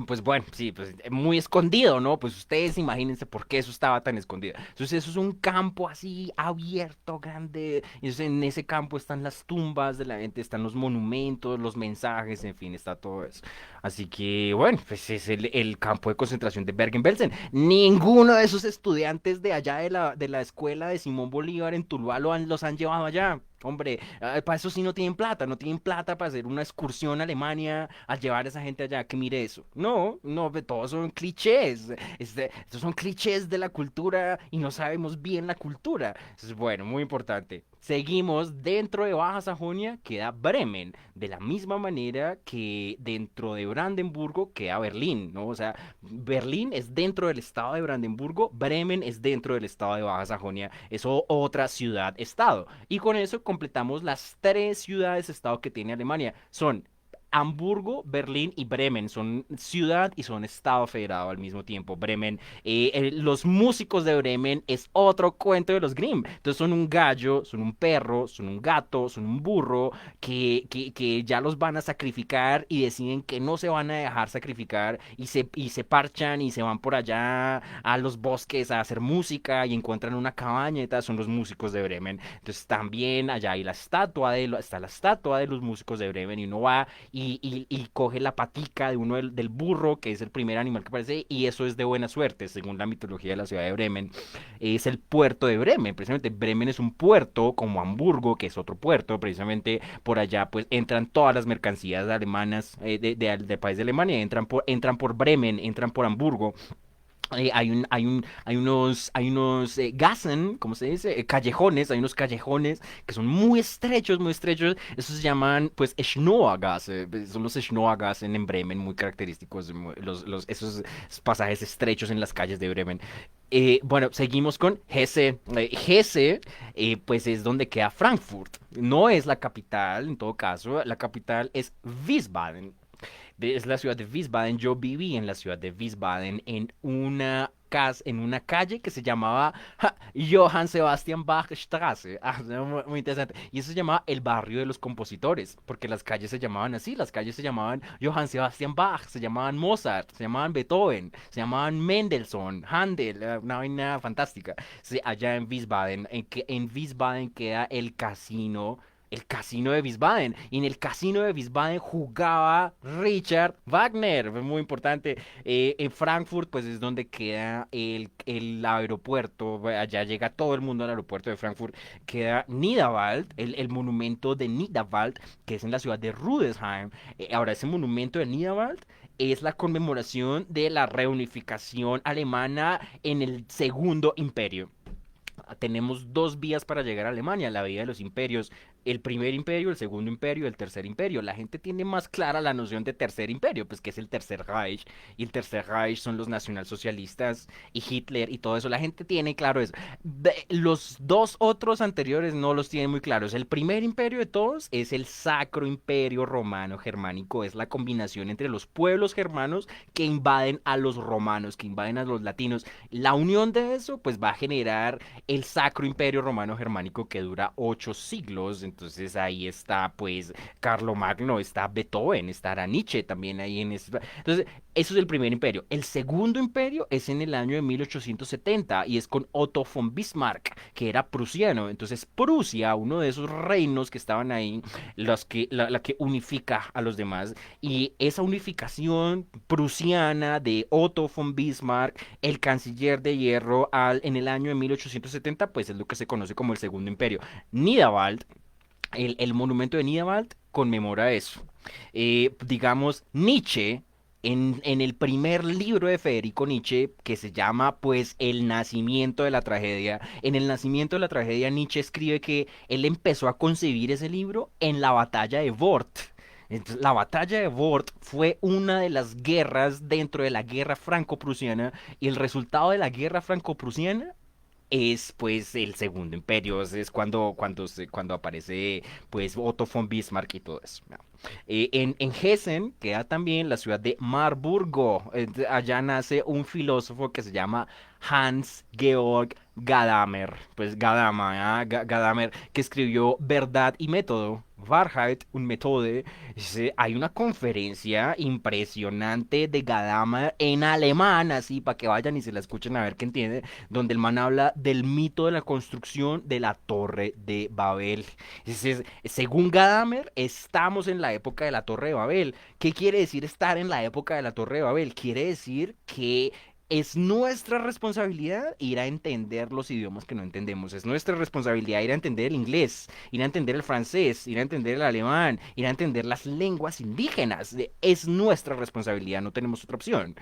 Pues bueno, sí, pues muy escondido, ¿no? Pues ustedes imagínense por qué eso estaba tan escondido. Entonces eso es un campo así abierto, grande. Y entonces en ese campo están las tumbas de la gente, están los monumentos, los mensajes, en fin, está todo eso. Así que bueno, pues es el campo de concentración de Bergen-Belsen. Ninguno de esos estudiantes de allá de la escuela de Simón Bolívar en Tuluá los han llevado allá. Hombre, para eso sí no tienen plata para hacer una excursión a Alemania, a llevar a esa gente allá, que mire eso. No, no, todos son clichés. Estos son clichés de la cultura y no sabemos bien la cultura. Entonces, bueno, muy importante. Seguimos dentro de Baja Sajonia, queda Bremen, de la misma manera que dentro de Brandenburgo queda Berlín, ¿no? O sea, Berlín es dentro del estado de Brandenburgo, Bremen es dentro del estado de Baja Sajonia, es otra ciudad-estado. Y con eso completamos las tres ciudades-estado que tiene Alemania. Son Hamburgo, Berlín y Bremen. Son ciudad y son estado federado al mismo tiempo. Bremen, los músicos de Bremen es otro cuento de los Grimm. Entonces son un gallo, son un perro, son un gato, son un burro que ya los van a sacrificar y deciden que no se van a dejar sacrificar y se parchan y se van por allá a los bosques a hacer música y encuentran una cabaña y tal. Son los músicos de Bremen. Entonces también allá hay está la estatua de los músicos de Bremen y uno va y coge la patica de uno del burro, que es el primer animal que aparece, y eso es de buena suerte, según la mitología de la ciudad de Bremen. Es el puerto de Bremen, precisamente Bremen es un puerto como Hamburgo, que es otro puerto, precisamente por allá pues entran todas las mercancías alemanas del país de Alemania, entran por Bremen, entran por Hamburgo. Hay unos Gassen, ¿cómo se dice? Callejones, hay unos callejones que son muy estrechos. Esos se llaman, pues, Schnoagasse. Son los Schnoagassen en Bremen, muy característicos, esos pasajes estrechos en las calles de Bremen. Bueno, seguimos con Hesse. Hesse, pues, es donde queda Frankfurt. No es la capital, en todo caso, la capital es Wiesbaden. Es la ciudad de Wiesbaden. Yo viví en la ciudad de Wiesbaden en una calle que se llamaba Johann Sebastian Bach Straße. Muy, muy interesante. Y eso se llamaba el barrio de los compositores, porque las calles se llamaban así. Las calles se llamaban Johann Sebastian Bach, se llamaban Mozart, se llamaban Beethoven, se llamaban Mendelssohn, Handel, una vaina fantástica. Sí, allá en Wiesbaden, en Wiesbaden queda el casino de Wiesbaden. Y en el casino de Wiesbaden jugaba Richard Wagner. Fue muy importante. En Frankfurt, pues es donde queda el aeropuerto. Allá llega todo el mundo al aeropuerto de Frankfurt. Queda Niederwald, el monumento de Niederwald, que es en la ciudad de Rudesheim. Ahora, ese monumento de Niederwald es la conmemoración de la reunificación alemana en el Segundo Imperio. Tenemos dos vías para llegar a Alemania, la vía de los imperios, el primer imperio, el segundo imperio, el tercer imperio. La gente tiene más clara la noción de tercer imperio, pues que es el tercer Reich, y el tercer Reich son los nacionalsocialistas y Hitler y todo eso. La gente tiene claro eso. Los dos otros anteriores no los tienen muy claros. El primer imperio de todos es el Sacro Imperio Romano Germánico, es la combinación entre los pueblos germanos que invaden a los romanos, que invaden a los latinos. La unión de eso pues va a generar el Sacro Imperio Romano Germánico que dura 8 siglos. Entonces ahí está pues Carlomagno, está Beethoven, estará Nietzsche también ahí en ese. Entonces, eso es el primer imperio. El segundo imperio es en el año de 1870 y es con Otto von Bismarck, que era prusiano. Entonces, Prusia, uno de esos reinos que estaban ahí, la que unifica a los demás. Y esa unificación prusiana de Otto von Bismarck, el canciller de hierro, en el año de 1870, pues es lo que se conoce como el segundo imperio. Niederwald, el monumento de Niederwald conmemora eso. Digamos, Nietzsche, en el primer libro de Federico Nietzsche, que se llama pues El nacimiento de la tragedia, en el nacimiento de la tragedia Nietzsche escribe que él empezó a concebir ese libro en la batalla de Worth. Entonces, la batalla de Worth fue una de las guerras dentro de la guerra franco-prusiana y el resultado de la guerra franco-prusiana es pues el segundo imperio, es cuando aparece pues Otto von Bismarck y todo eso, ¿no? En Hessen queda también la ciudad de Marburgo. Allá nace un filósofo que se llama Hans Georg Gadamer, pues Gadamer, que escribió Verdad y Método. Wahrheit und Methode. Hay una conferencia impresionante de Gadamer en alemán, así para que vayan y se la escuchen a ver qué entiende, donde el man habla del mito de la construcción de la Torre de Babel. Según Gadamer, estamos en la época de la Torre de Babel. ¿Qué quiere decir estar en la época de la Torre de Babel? Quiere decir que es nuestra responsabilidad ir a entender los idiomas que no entendemos. Es nuestra responsabilidad ir a entender el inglés, ir a entender el francés, ir a entender el alemán, ir a entender las lenguas indígenas. Es nuestra responsabilidad, no tenemos otra opción.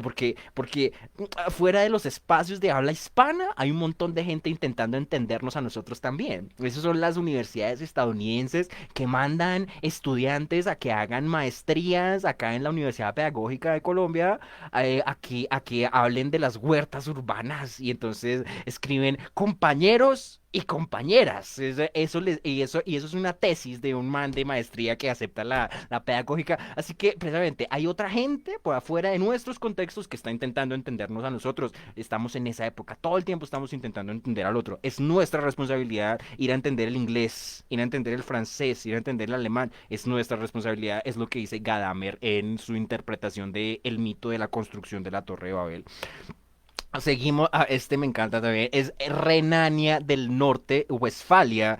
Porque fuera de los espacios de habla hispana hay un montón de gente intentando entendernos a nosotros también. Esas son las universidades estadounidenses que mandan estudiantes a que hagan maestrías acá en la Universidad Pedagógica de Colombia, a que hablen de las huertas urbanas y entonces escriben compañeros y compañeras. Y eso es una tesis de un man de maestría que acepta la pedagógica. Así que precisamente hay otra gente por afuera de nuestros contextos que está intentando entendernos a nosotros. Estamos en esa época, todo el tiempo estamos intentando entender al otro. Es nuestra responsabilidad ir a entender el inglés, ir a entender el francés, ir a entender el alemán. Es nuestra responsabilidad, es lo que dice Gadamer en su interpretación de el mito de la construcción de la Torre de Babel. Seguimos, este me encanta también, es Renania del Norte, Westfalia.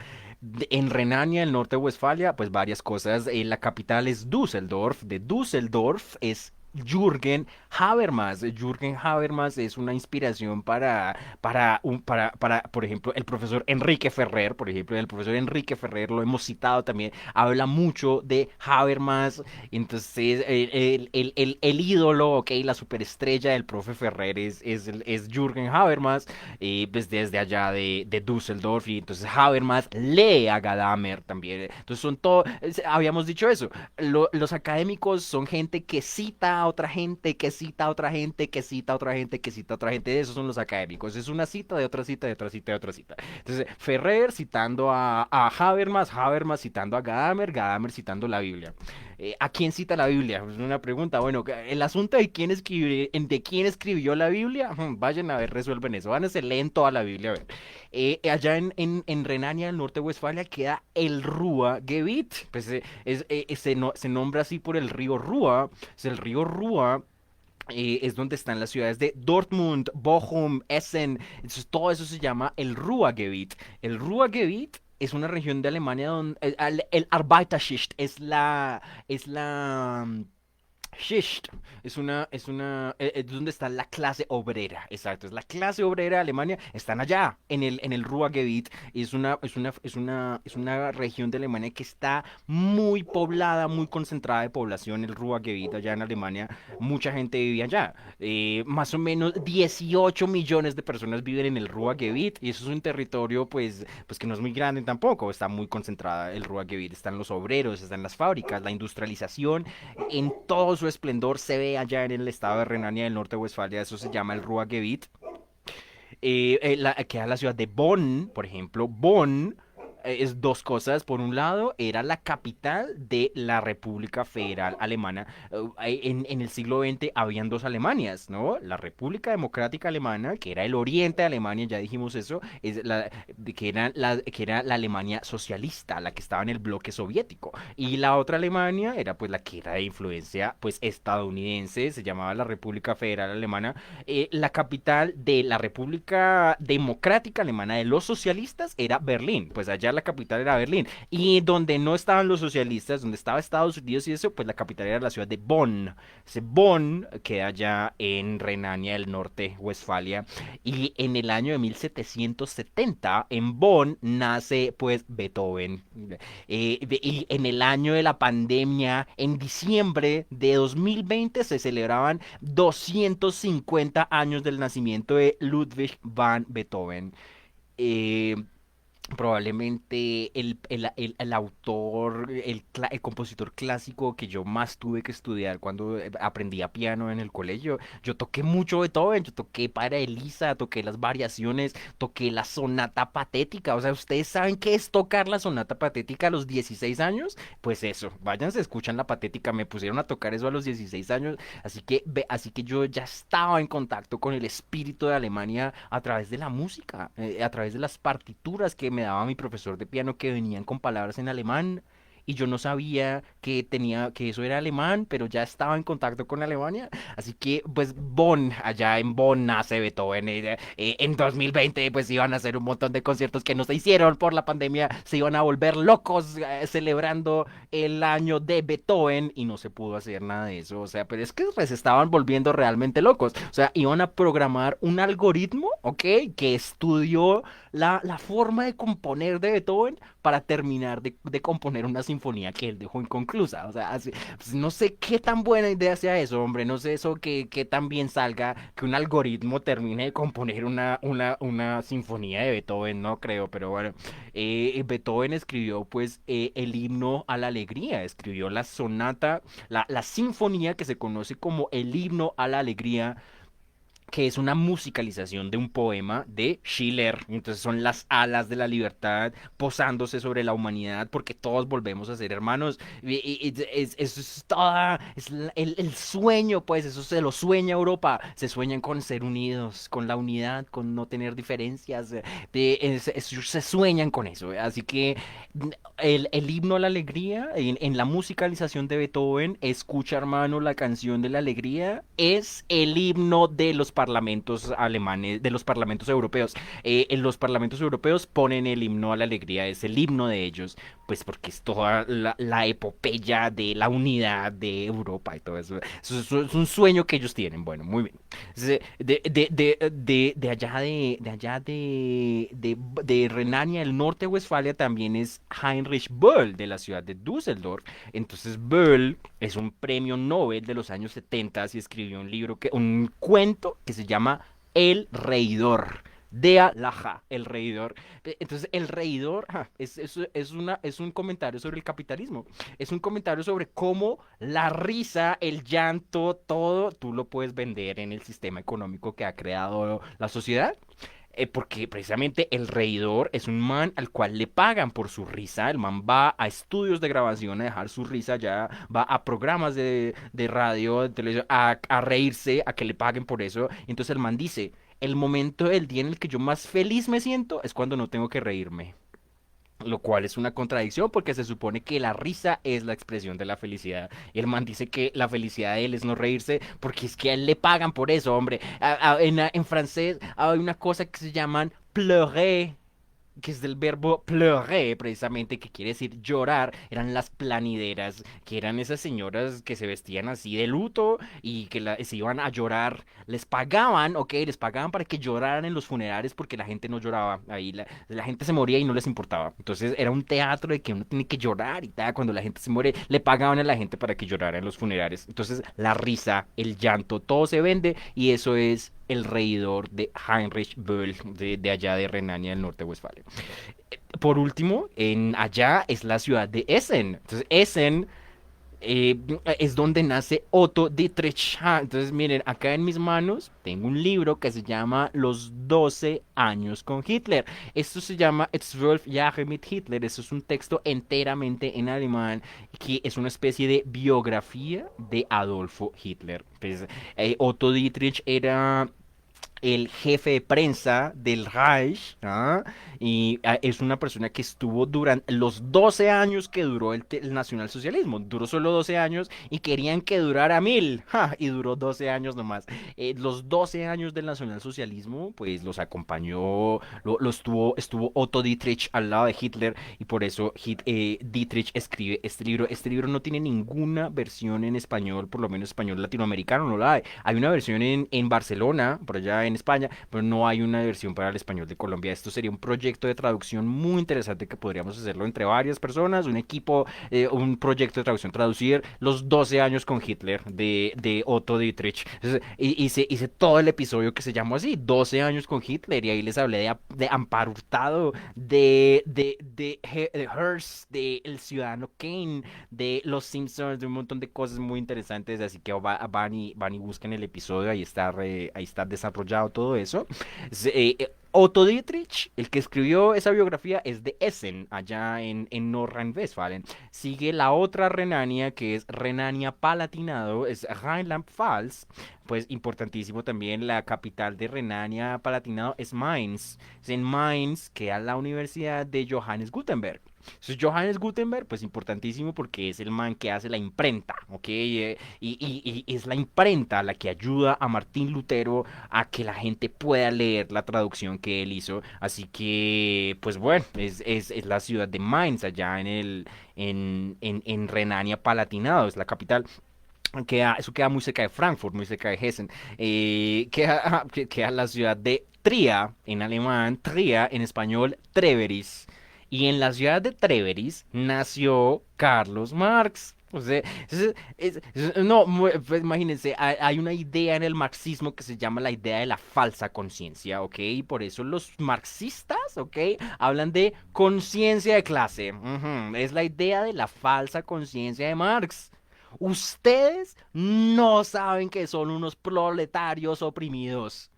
En Renania del Norte, Westfalia, pues varias cosas. La capital es Düsseldorf. De Düsseldorf es Jürgen Habermas. Jürgen Habermas es una inspiración por ejemplo, el profesor Enrique Ferrer. Por ejemplo, el profesor Enrique Ferrer, lo hemos citado también, habla mucho de Habermas. Entonces, el ídolo, ok, la superestrella del profe Ferrer es Jürgen Habermas, pues desde allá de Düsseldorf. Y entonces Habermas lee a Gadamer también. Entonces son todo, habíamos dicho eso, los académicos son gente que cita a otra gente, que cita a otra gente, que cita a otra gente, que cita a otra gente. Esos son los académicos. Es una cita de otra cita, de otra cita, de otra cita. Entonces, Ferrer citando a Habermas, Habermas citando a Gadamer, Gadamer citando la Biblia. ¿A quién cita la Biblia? Es una pregunta. Bueno, el asunto de quién escribió la Biblia, vayan a ver, resuelven eso. Van a se leen toda la Biblia a ver. Allá en Renania del Norte de Westfalia queda el Ruhr-Gebiet. Pues se nombra así por el río Ruhr. Es el río Ruhr. Es donde están las ciudades de Dortmund, Bochum, Essen. Entonces, todo eso se llama el Ruhrgebiet. El Ruhrgebiet es una región de Alemania donde el Arbeiterschicht es la Schicht, es donde está la clase obrera, exacto, es la clase obrera de Alemania, están allá, en el Ruhrgebiet. Es una región de Alemania que está muy poblada, muy concentrada de población, el Ruhrgebiet, allá en Alemania, mucha gente vive allá. Más o menos 18 millones de personas viven en el Ruhrgebiet, y eso es un territorio, pues que no es muy grande tampoco, está muy concentrada el Ruhrgebiet, están los obreros, están las fábricas, la industrialización en todo su esplendor se ve allá en el estado de Renania del Norte-Westfalia. Eso se llama el Ruhrgebiet. Queda la ciudad de Bonn, por ejemplo. Bonn es dos cosas. Por un lado, era la capital de la República Federal Alemana. En el siglo XX habían dos Alemanias, ¿no? La República Democrática Alemana, que era el oriente de Alemania, ya dijimos eso, que era la Alemania socialista, la que estaba en el bloque soviético. Y la otra Alemania era pues la que era de influencia pues estadounidense, se llamaba la República Federal Alemana. La capital de la República Democrática Alemana de los socialistas era Berlín, pues allá la capital era Berlín. Y donde no estaban los socialistas, donde estaba Estados Unidos y eso, pues la capital era la ciudad de Bonn. Ese Bonn queda allá en Renania del Norte, Westfalia. Y en el año de 1770, en Bonn, nace pues Beethoven. Y en el año de la pandemia, en diciembre de 2020, se celebraban 250 años del nacimiento de Ludwig van Beethoven. Eh, Probablemente el autor, el compositor clásico que yo más tuve que estudiar cuando aprendía piano en el colegio. Yo toqué mucho Beethoven, yo toqué para Elisa, toqué las variaciones, toqué la sonata patética. O sea, ¿ustedes saben qué es tocar la sonata patética a los 16 años? Pues eso, váyanse, escuchan la patética. Me pusieron a tocar eso a los 16 años, así que yo ya estaba en contacto con el espíritu de Alemania a través de la música, a través de las partituras que me daba mi profesor de piano que venían con palabras en alemán. y yo no sabía que eso era alemán, pero ya estaba en contacto con Alemania. Así que, pues, Bonn, allá en Bonn nace Beethoven. En 2020, pues, iban a hacer un montón de conciertos que no se hicieron por la pandemia. Se iban a volver locos celebrando el año de Beethoven y no se pudo hacer nada de eso. O sea, pero es que pues, se estaban volviendo realmente locos. O sea, iban a programar un algoritmo, ¿ok? Que estudió la forma de componer de Beethoven para terminar de componer una sinfonía que él dejó inconclusa. O sea, pues, no sé qué tan buena idea sea eso, hombre. No sé eso que tan bien salga que un algoritmo termine de componer una sinfonía de Beethoven. No creo, pero bueno. Beethoven escribió pues el himno a la alegría, escribió la sonata, la sinfonía que se conoce como el himno a la alegría, que es una musicalización de un poema de Schiller. Entonces son las alas de la libertad posándose sobre la humanidad porque todos volvemos a ser hermanos. Eso es toda, el sueño, pues eso se lo sueña Europa. Se sueñan con ser unidos, con la unidad, con no tener diferencias. Se sueñan con eso. Así que el himno a la alegría, en la musicalización de Beethoven, escucha hermano la canción de la alegría, es el himno de los parlamentos alemanes, de los parlamentos europeos. En los parlamentos europeos ponen el himno a la alegría, es el himno de ellos, pues porque es toda la epopeya de la unidad de Europa y todo eso. Eso es un sueño que ellos tienen. Bueno, muy bien. De Renania del Norte-Westfalia también es Heinrich Böll, de la ciudad de Düsseldorf. Entonces, Böll es un premio Nobel de los años 70 y escribió un cuento que se llama El Reidor. Dea Laja, el reidor. Entonces, el reidor es un comentario sobre el capitalismo. Es un comentario sobre cómo la risa, el llanto, todo, tú lo puedes vender en el sistema económico que ha creado la sociedad. Porque precisamente el reidor es un man al cual le pagan por su risa. El man va a estudios de grabación a dejar su risa ya, va a programas de radio, de televisión, a reírse, a que le paguen por eso. Y entonces el man dice, el momento del día en el que yo más feliz me siento es cuando no tengo que reírme. Lo cual es una contradicción porque se supone que la risa es la expresión de la felicidad. Y el man dice que la felicidad de él es no reírse porque es que a él le pagan por eso, hombre. En francés hay una cosa que se llaman pleurer, que es del verbo pleurer, precisamente, que quiere decir llorar. Eran las planideras, que eran esas señoras que se vestían así de luto y que se iban a llorar. Les pagaban, ok, les pagaban para que lloraran en los funerales porque la gente no lloraba. Ahí la gente se moría y no les importaba. Entonces era un teatro de que uno tiene que llorar y tal. Cuando la gente se muere, le pagaban a la gente para que llorara en los funerales. Entonces la risa, el llanto, todo se vende y eso es el reidor de Heinrich Böll, de allá de Renania del Norte-Westfalia. Por último, allá es la ciudad de Essen. Entonces, Essen eh, es donde nace Otto Dietrich. Entonces, miren, acá en mis manos tengo un libro que se llama Los 12 años con Hitler. Esto se llama 12 Jahre mit Hitler. Eso es un texto enteramente en alemán que es una especie de biografía de Adolfo Hitler. Pues, Otto Dietrich era el jefe de prensa del Reich, ¿ah? Y es una persona que estuvo durante los 12 años que duró el nacionalsocialismo. Duró solo 12 años y querían que durara 1000, ¡ja! Y duró 12 años nomás. Los 12 años del nacionalsocialismo, pues los acompañó, estuvo Otto Dietrich al lado de Hitler y por eso Dietrich escribe este libro. Este libro no tiene ninguna versión en español, por lo menos español latinoamericano, no la hay. Hay una versión en Barcelona, por allá en España, pero no hay una versión para el español de Colombia. Esto sería un proyecto de traducción muy interesante que podríamos hacerlo entre varias personas, un equipo, un proyecto de traducción, traducir los 12 años con Hitler de Otto Dietrich. Entonces, hice todo el episodio que se llamó así, 12 años con Hitler, y ahí les hablé de Amparo Hurtado, de Hearst, de El Ciudadano Kane, de Los Simpsons, de un montón de cosas muy interesantes, así que van y busquen el episodio, ahí está desarrollado todo eso. Otto Dietrich, el que escribió esa biografía, es de Essen, allá en Nordrhein-Westfalen. Sigue la otra Renania, que es Renania-Palatinado, es Rheinland-Pfalz. Pues importantísimo también, la capital de Renania-Palatinado es Mainz. Es en Mainz, que es la Universidad de Johannes Gutenberg. Entonces, Johannes Gutenberg, pues importantísimo porque es el man que hace la imprenta, ¿ok? Y es la imprenta la que ayuda a Martín Lutero a que la gente pueda leer la traducción que él hizo. Así que, pues bueno, es la ciudad de Mainz, allá en Renania-Palatinado, es la capital. Eso queda muy cerca de Frankfurt, muy cerca de Hessen. Queda la ciudad de Tria, en alemán, Tria, en español, Treveris. Y en la ciudad de Treveris nació Carlos Marx. O sea, no, pues imagínense, hay una idea en el marxismo que se llama la idea de la falsa conciencia, ¿ok? Por eso los marxistas, ¿ok? Hablan de conciencia de clase. Ujú. Es la idea de la falsa conciencia de Marx. Ustedes no saben que son unos proletarios oprimidos.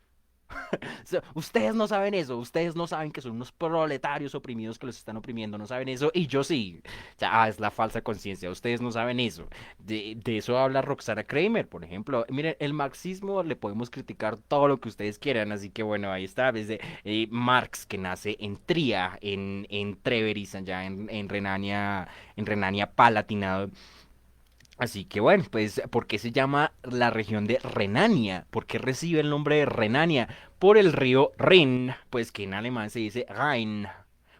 Ustedes no saben eso, ustedes no saben que son unos proletarios oprimidos que los están oprimiendo, no saben eso, y yo sí. O sea, es la falsa conciencia, ustedes no saben eso. De eso habla Roxana Kramer, por ejemplo. Miren, el marxismo le podemos criticar todo lo que ustedes quieran, así que bueno, ahí está, desde Marx, que nace en Tria, en Treveris, allá en Renania Palatinado. Así que bueno, pues, ¿por qué se llama la región de Renania? ¿Por qué recibe el nombre de Renania? Por el río Rin, pues que en alemán se dice Rhein.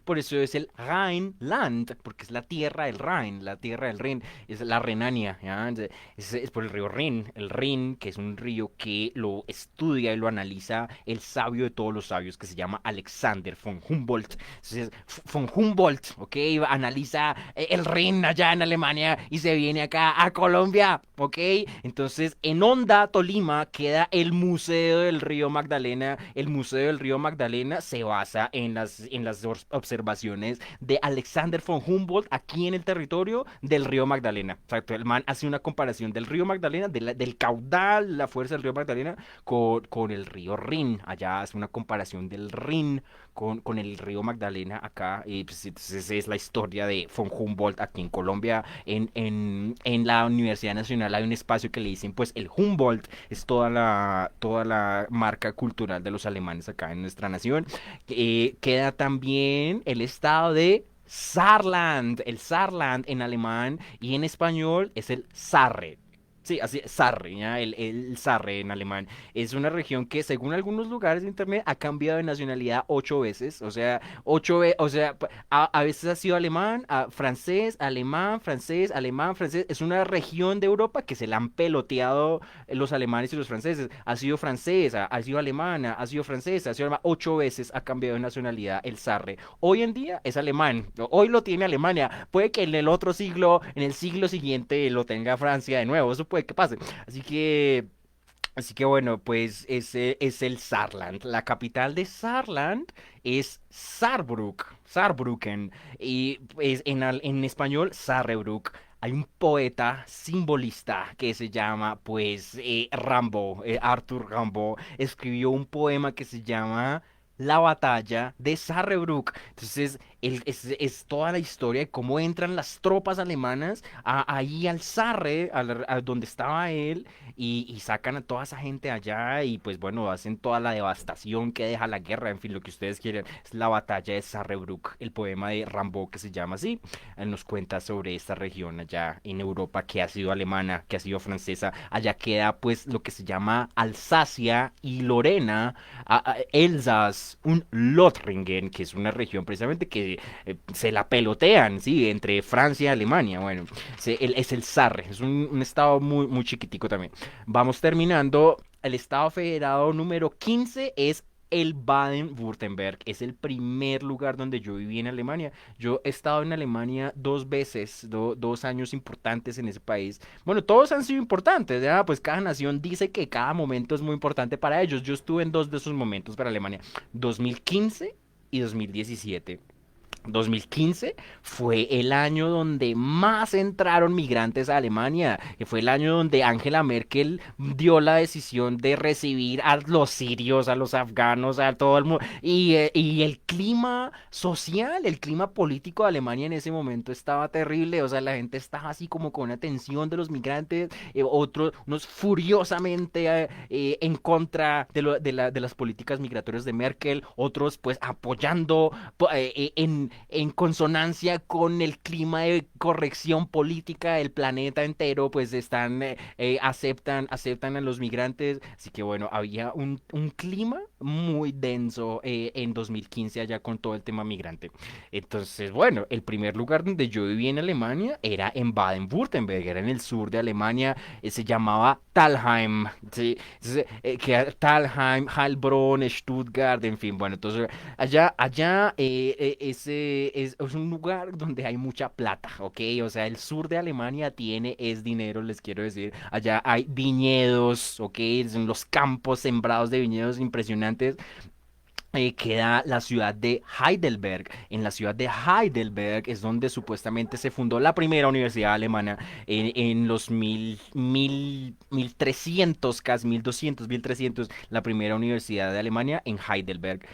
Por eso es el Rheinland, porque es la tierra del Rhein, la tierra del Rin, es la Renania, ¿ya? Es por el río Rin, el Rin, que es un río que lo estudia y lo analiza el sabio de todos los sabios, que se llama Alexander von Humboldt. Entonces, von Humboldt, ¿ok? Analiza el Rin allá en Alemania y se viene acá a Colombia, ¿ok? Entonces, en Honda, Tolima, queda el Museo del Río Magdalena. El Museo del Río Magdalena se basa en las observaciones de Alexander von Humboldt aquí en el territorio del río Magdalena. O sea, el man hace una comparación del río Magdalena, del caudal, la fuerza del río Magdalena, con el río Rin. Allá hace una comparación del Rin con el río Magdalena acá. Y pues, entonces es la historia de von Humboldt aquí en Colombia. En la Universidad Nacional hay un espacio que le dicen pues el Humboldt. Es toda la marca cultural de los alemanes acá en nuestra nación. Queda también el estado de Saarland. El Saarland en alemán y en español es el Sarre. Sí, así, Sarre, ¿ya? El Sarre en alemán. Es una región que, según algunos lugares de internet, ha cambiado de nacionalidad 8 veces. O sea, o sea, a veces ha sido alemán, francés, alemán, francés, alemán, francés. Es una región de Europa que se la han peloteado los alemanes y los franceses. Ha sido francesa, ha sido alemana, ha sido francesa, ha sido alemana. 8 veces ha cambiado de nacionalidad el Sarre. Hoy en día es alemán. Hoy lo tiene Alemania. Puede que en el otro siglo, en el siglo siguiente, lo tenga Francia de nuevo. Eso puede que pase. Así que bueno, pues ese es el Saarland. La capital de Saarland es Saarbrücken. Y pues en español, Saarbrück. Hay un poeta simbolista que se llama, pues, Rimbaud, Arthur Rimbaud, escribió un poema que se llama La batalla de Saarbrück. Entonces, es toda la historia de cómo entran las tropas alemanas ahí al Sarre, a donde estaba él, y sacan a toda esa gente allá y pues bueno, hacen toda la devastación que deja la guerra, en fin, lo que ustedes quieran. Es la batalla de Saarbrück, el poema de Rimbaud que se llama así. Él nos cuenta sobre esta región allá en Europa que ha sido alemana, que ha sido francesa. Allá queda pues lo que se llama Alsacia y Lorena, Elsass, un Lothringen, que es una región precisamente que se la pelotean, ¿sí? Entre Francia y Alemania. Bueno, es el Sarre, es un estado muy, muy chiquitico también. Vamos terminando. El estado federado número 15 es el Baden-Württemberg. Es el primer lugar donde yo viví en Alemania. Yo he estado en Alemania 2 veces, 2 años importantes en ese país. Bueno, todos han sido importantes, ¿ya? Pues cada nación dice que cada momento es muy importante para ellos. Yo estuve en dos de esos momentos para Alemania, 2015 y 2017. 2015 fue el año donde más entraron migrantes a Alemania, que fue el año donde Angela Merkel dio la decisión de recibir a los sirios, a los afganos, a todo el mundo. Y el clima social, el clima político de Alemania en ese momento estaba terrible, o sea, la gente estaba así como con una tensión de los migrantes, otros, unos furiosamente en contra de las políticas migratorias de Merkel, otros pues apoyando en consonancia con el clima de corrección política del planeta entero, pues aceptan a los migrantes. Así que bueno, había un clima muy denso en 2015 allá con todo el tema migrante. Entonces, bueno, el primer lugar donde yo viví en Alemania era en Baden-Württemberg, era en el sur de Alemania, se llamaba Thalheim, ¿sí? Que Thalheim, Heilbronn, Stuttgart, en fin, bueno, entonces allá es un lugar donde hay mucha plata, ¿ok? O sea, el sur de Alemania es dinero, les quiero decir. Allá hay viñedos, ¿ok? Son los campos sembrados de viñedos impresionantes. Queda la ciudad de Heidelberg. En la ciudad de Heidelberg es donde supuestamente se fundó la primera universidad alemana en los 1300, casi 1200, 1300, la primera universidad de Alemania en Heidelberg.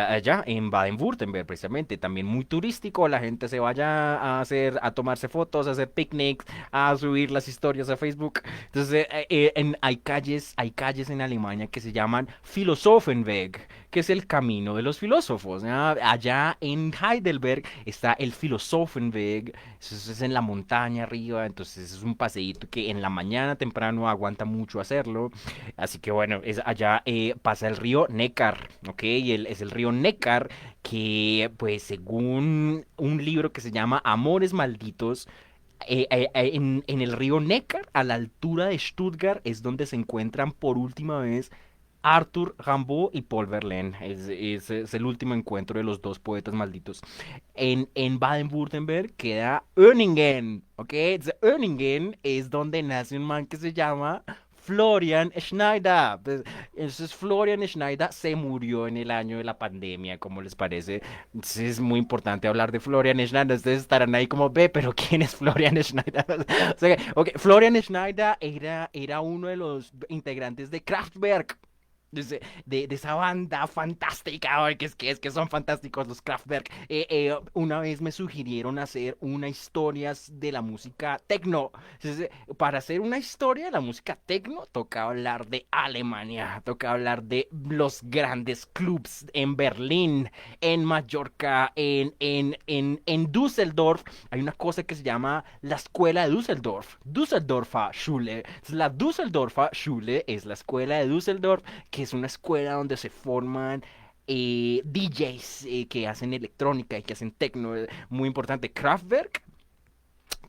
Allá en Baden-Württemberg, precisamente, también muy turístico. La gente se vaya a tomarse fotos, a hacer picnics, a subir las historias a Facebook. Entonces, hay calles en Alemania que se llaman Philosophenweg, que es el camino de los filósofos, ¿no? Allá en Heidelberg está el Philosophenweg, eso es en la montaña arriba, entonces es un paseíto que en la mañana temprano aguanta mucho hacerlo. Así que bueno, allá pasa el río Neckar, ¿ok? Es el río Neckar que, pues, según un libro que se llama Amores Malditos, en el río Neckar, a la altura de Stuttgart, es donde se encuentran por última vez Arthur Rimbaud y Paul Verlaine. Es el último encuentro de los dos poetas malditos. En Baden-Württemberg queda Öningen, ¿ok? Öningen es donde nace un man que se llama Florian Schneider. Pues, entonces Florian Schneider se murió en el año de la pandemia, ¿cómo les parece? Entonces es muy importante hablar de Florian Schneider. Ustedes estarán ahí como, ve, pero ¿quién es Florian Schneider? O sea, ok, Florian Schneider era uno de los integrantes de Kraftwerk, de esa banda fantástica, ay, que son fantásticos los Kraftwerk. Una vez me sugirieron hacer una historia de la música techno. Entonces, para hacer una historia de la música techno, toca hablar de Alemania, toca hablar de los grandes clubs en Berlín, en Mallorca, en Düsseldorf. Hay una cosa que se llama la escuela de Düsseldorf, Düsseldorfer Schule. La Düsseldorfer Schule es la escuela de Düsseldorf, que es una escuela donde se forman DJs que hacen electrónica y que hacen techno, muy importante. Kraftwerk,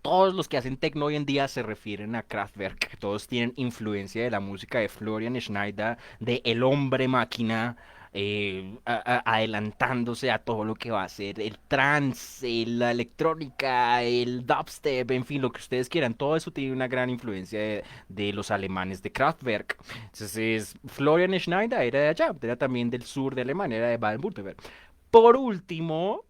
todos los que hacen techno hoy en día se refieren a Kraftwerk, todos tienen influencia de la música de Florian Schneider, de El Hombre Máquina. Adelantándose a todo lo que va a ser el trance, la electrónica, el dubstep, en fin, lo que ustedes quieran, todo eso tiene una gran influencia de los alemanes de Kraftwerk. Entonces, Florian Schneider era de allá, era también del sur de Alemania, era de Baden-Württemberg. Por último,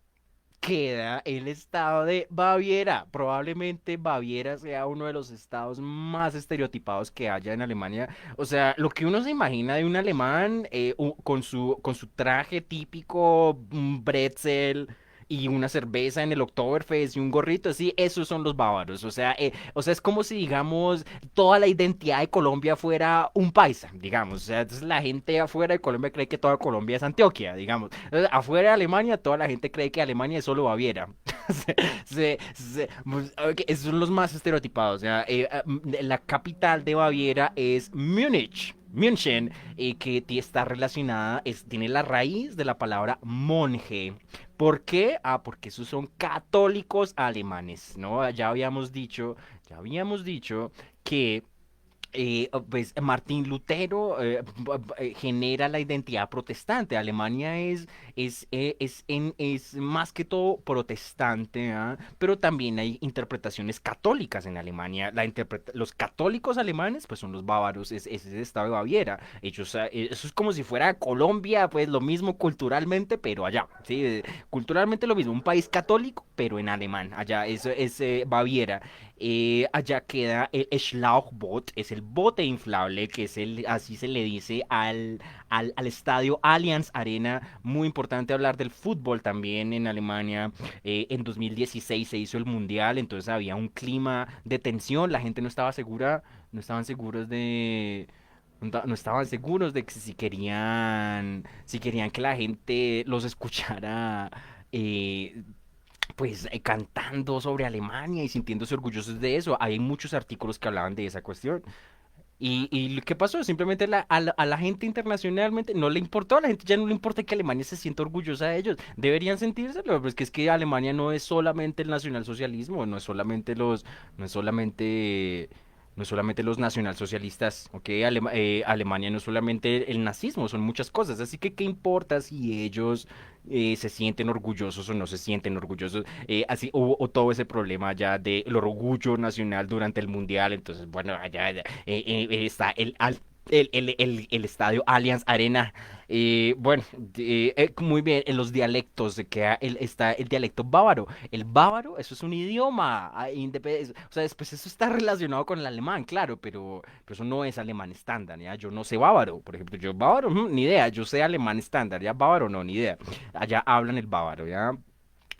queda el estado de Baviera. Probablemente Baviera sea uno de los estados más estereotipados que haya en Alemania. O sea, lo que uno se imagina de un alemán con su traje típico, un bretzel y una cerveza en el Oktoberfest y un gorrito, sí, esos son los bávaros. O sea, es como si, digamos, toda la identidad de Colombia fuera un paisa, digamos. O sea, entonces la gente afuera de Colombia cree que toda Colombia es Antioquia, digamos. Entonces, afuera de Alemania, toda la gente cree que Alemania es solo Baviera. Ok, esos son los más estereotipados. O sea, la capital de Baviera es Múnich. München, que está relacionada, tiene la raíz de la palabra monje. ¿Por qué? Porque esos son católicos alemanes, ¿no? Ya habíamos dicho que pues Martín Lutero genera la identidad protestante. Alemania es más que todo protestante, ¿ah? Pero también hay interpretaciones católicas en Alemania. Los católicos alemanes, pues son los bávaros, es el estado de Baviera. Eso es como si fuera Colombia, pues lo mismo culturalmente, pero allá, ¿sí? Culturalmente lo mismo, un país católico, pero en alemán. Allá es Baviera. Allá queda el Schlauchboot, es el bote inflable, que así se le dice al estadio Allianz Arena. Muy importante hablar del fútbol también en Alemania. En 2016 se hizo el Mundial, entonces había un clima de tensión, la gente no estaba segura, no estaban seguros de que si querían que la gente los escuchara eh, cantando sobre Alemania y sintiéndose orgullosos de eso. Hay muchos artículos que hablaban de esa cuestión. Y ¿qué pasó? Simplemente a la gente internacionalmente no le importó, a la gente ya no le importa que Alemania se sienta orgullosa de ellos. Deberían sentírselo, pues que es que Alemania no es solamente el nacionalsocialismo, no es solamente, no es solamente los nacionalsocialistas, ¿ok? Alemania no es solamente el nazismo, son muchas cosas. Así que, ¿qué importa si ellos se sienten orgullosos o no se sienten orgullosos? Así hubo todo ese problema ya del orgullo nacional durante el mundial. Entonces, bueno, allá está el estadio Allianz Arena. Bueno, muy bien, en los dialectos está el dialecto bávaro. El bávaro, eso es un idioma, o sea, después eso está relacionado con el alemán, claro, pero eso no es alemán estándar, ¿ya? Yo no sé bávaro, por ejemplo, yo bávaro, ni idea, yo sé alemán estándar, ya bávaro no, ni idea. Allá hablan el bávaro, ¿ya?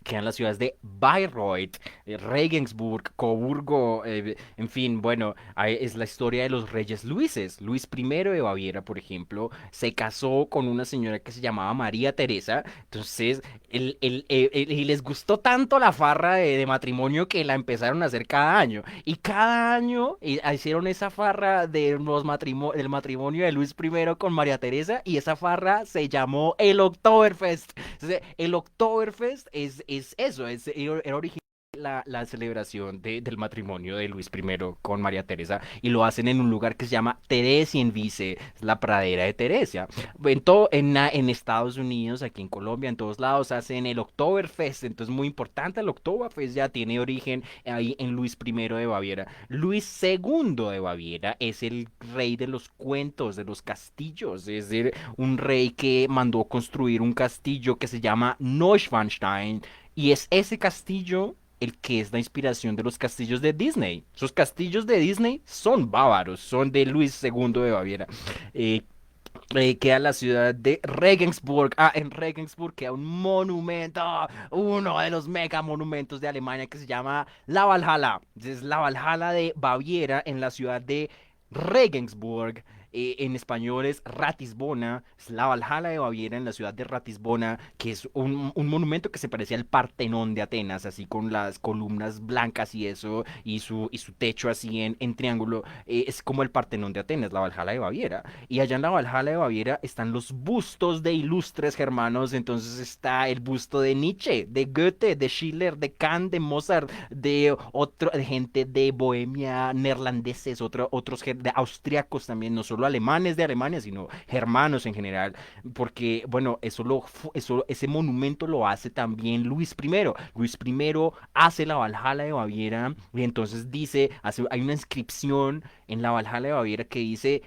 Quedan las ciudades de Bayreuth, Regensburg, Coburgo, en fin, bueno, es la historia de los reyes Luises. Luis I de Baviera, por ejemplo, se casó con una señora que se llamaba María Teresa. Entonces, y les gustó tanto la farra de matrimonio que la empezaron a hacer cada año. Y cada año hicieron esa farra del matrimonio de Luis I con María Teresa, y esa farra se llamó el Oktoberfest. Entonces, el Oktoberfest es eso, era original la celebración del matrimonio de Luis I con María Teresa, y lo hacen en un lugar que se llama Theresienwiese, es la pradera de Teresia. En Estados Unidos, aquí en Colombia, en todos lados hacen el Oktoberfest, entonces muy importante, el Oktoberfest ya tiene origen ahí en Luis I de Baviera. Luis segundo de Baviera es el rey de los cuentos, de los castillos, es decir, un rey que mandó construir un castillo que se llama Neuschwanstein, y es ese castillo el que es la inspiración de los castillos de Disney. Esos castillos de Disney son bávaros, son de Luis segundo de Baviera. Eh, Queda la ciudad de Regensburg. Ah, en Regensburg queda un monumento, uno de los mega monumentos de Alemania que se llama la Valhalla. Es la Valhalla de Baviera en la ciudad de Regensburg. En español es Ratisbona, es la Valhalla de Baviera en la ciudad de Ratisbona, que es un monumento que se parecía al Partenón de Atenas, así con las columnas blancas y eso, y su techo así en triángulo. Es como el Partenón de Atenas, la Valhalla de Baviera. Y allá en la Valhalla de Baviera están los bustos de ilustres germanos. Entonces está el busto de Nietzsche, de Goethe, de Schiller, de Kant, de Mozart, de gente de Bohemia, neerlandeses, de austriacos también, no solo alemanes de Alemania, sino germanos en general. Porque, bueno, ese monumento lo hace también Luis I. Luis I hace la Valhalla de Baviera, y entonces hay una inscripción en la Valhalla de Baviera que dice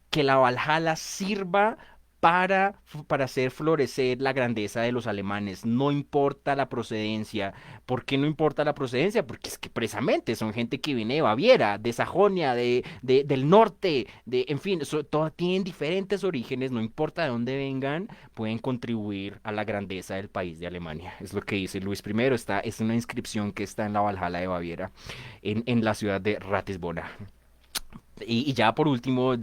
que la Valhalla sirva para hacer florecer la grandeza de los alemanes. No importa la procedencia. ¿Por qué no importa la procedencia? Porque es que precisamente son gente que viene de Baviera, de Sajonia, del norte, en fin, tienen diferentes orígenes, no importa de dónde vengan, pueden contribuir a la grandeza del país de Alemania. Es lo que dice Luis I. Es una inscripción que está en la Valhalla de Baviera, en la ciudad de Ratisbona. Y ya por último,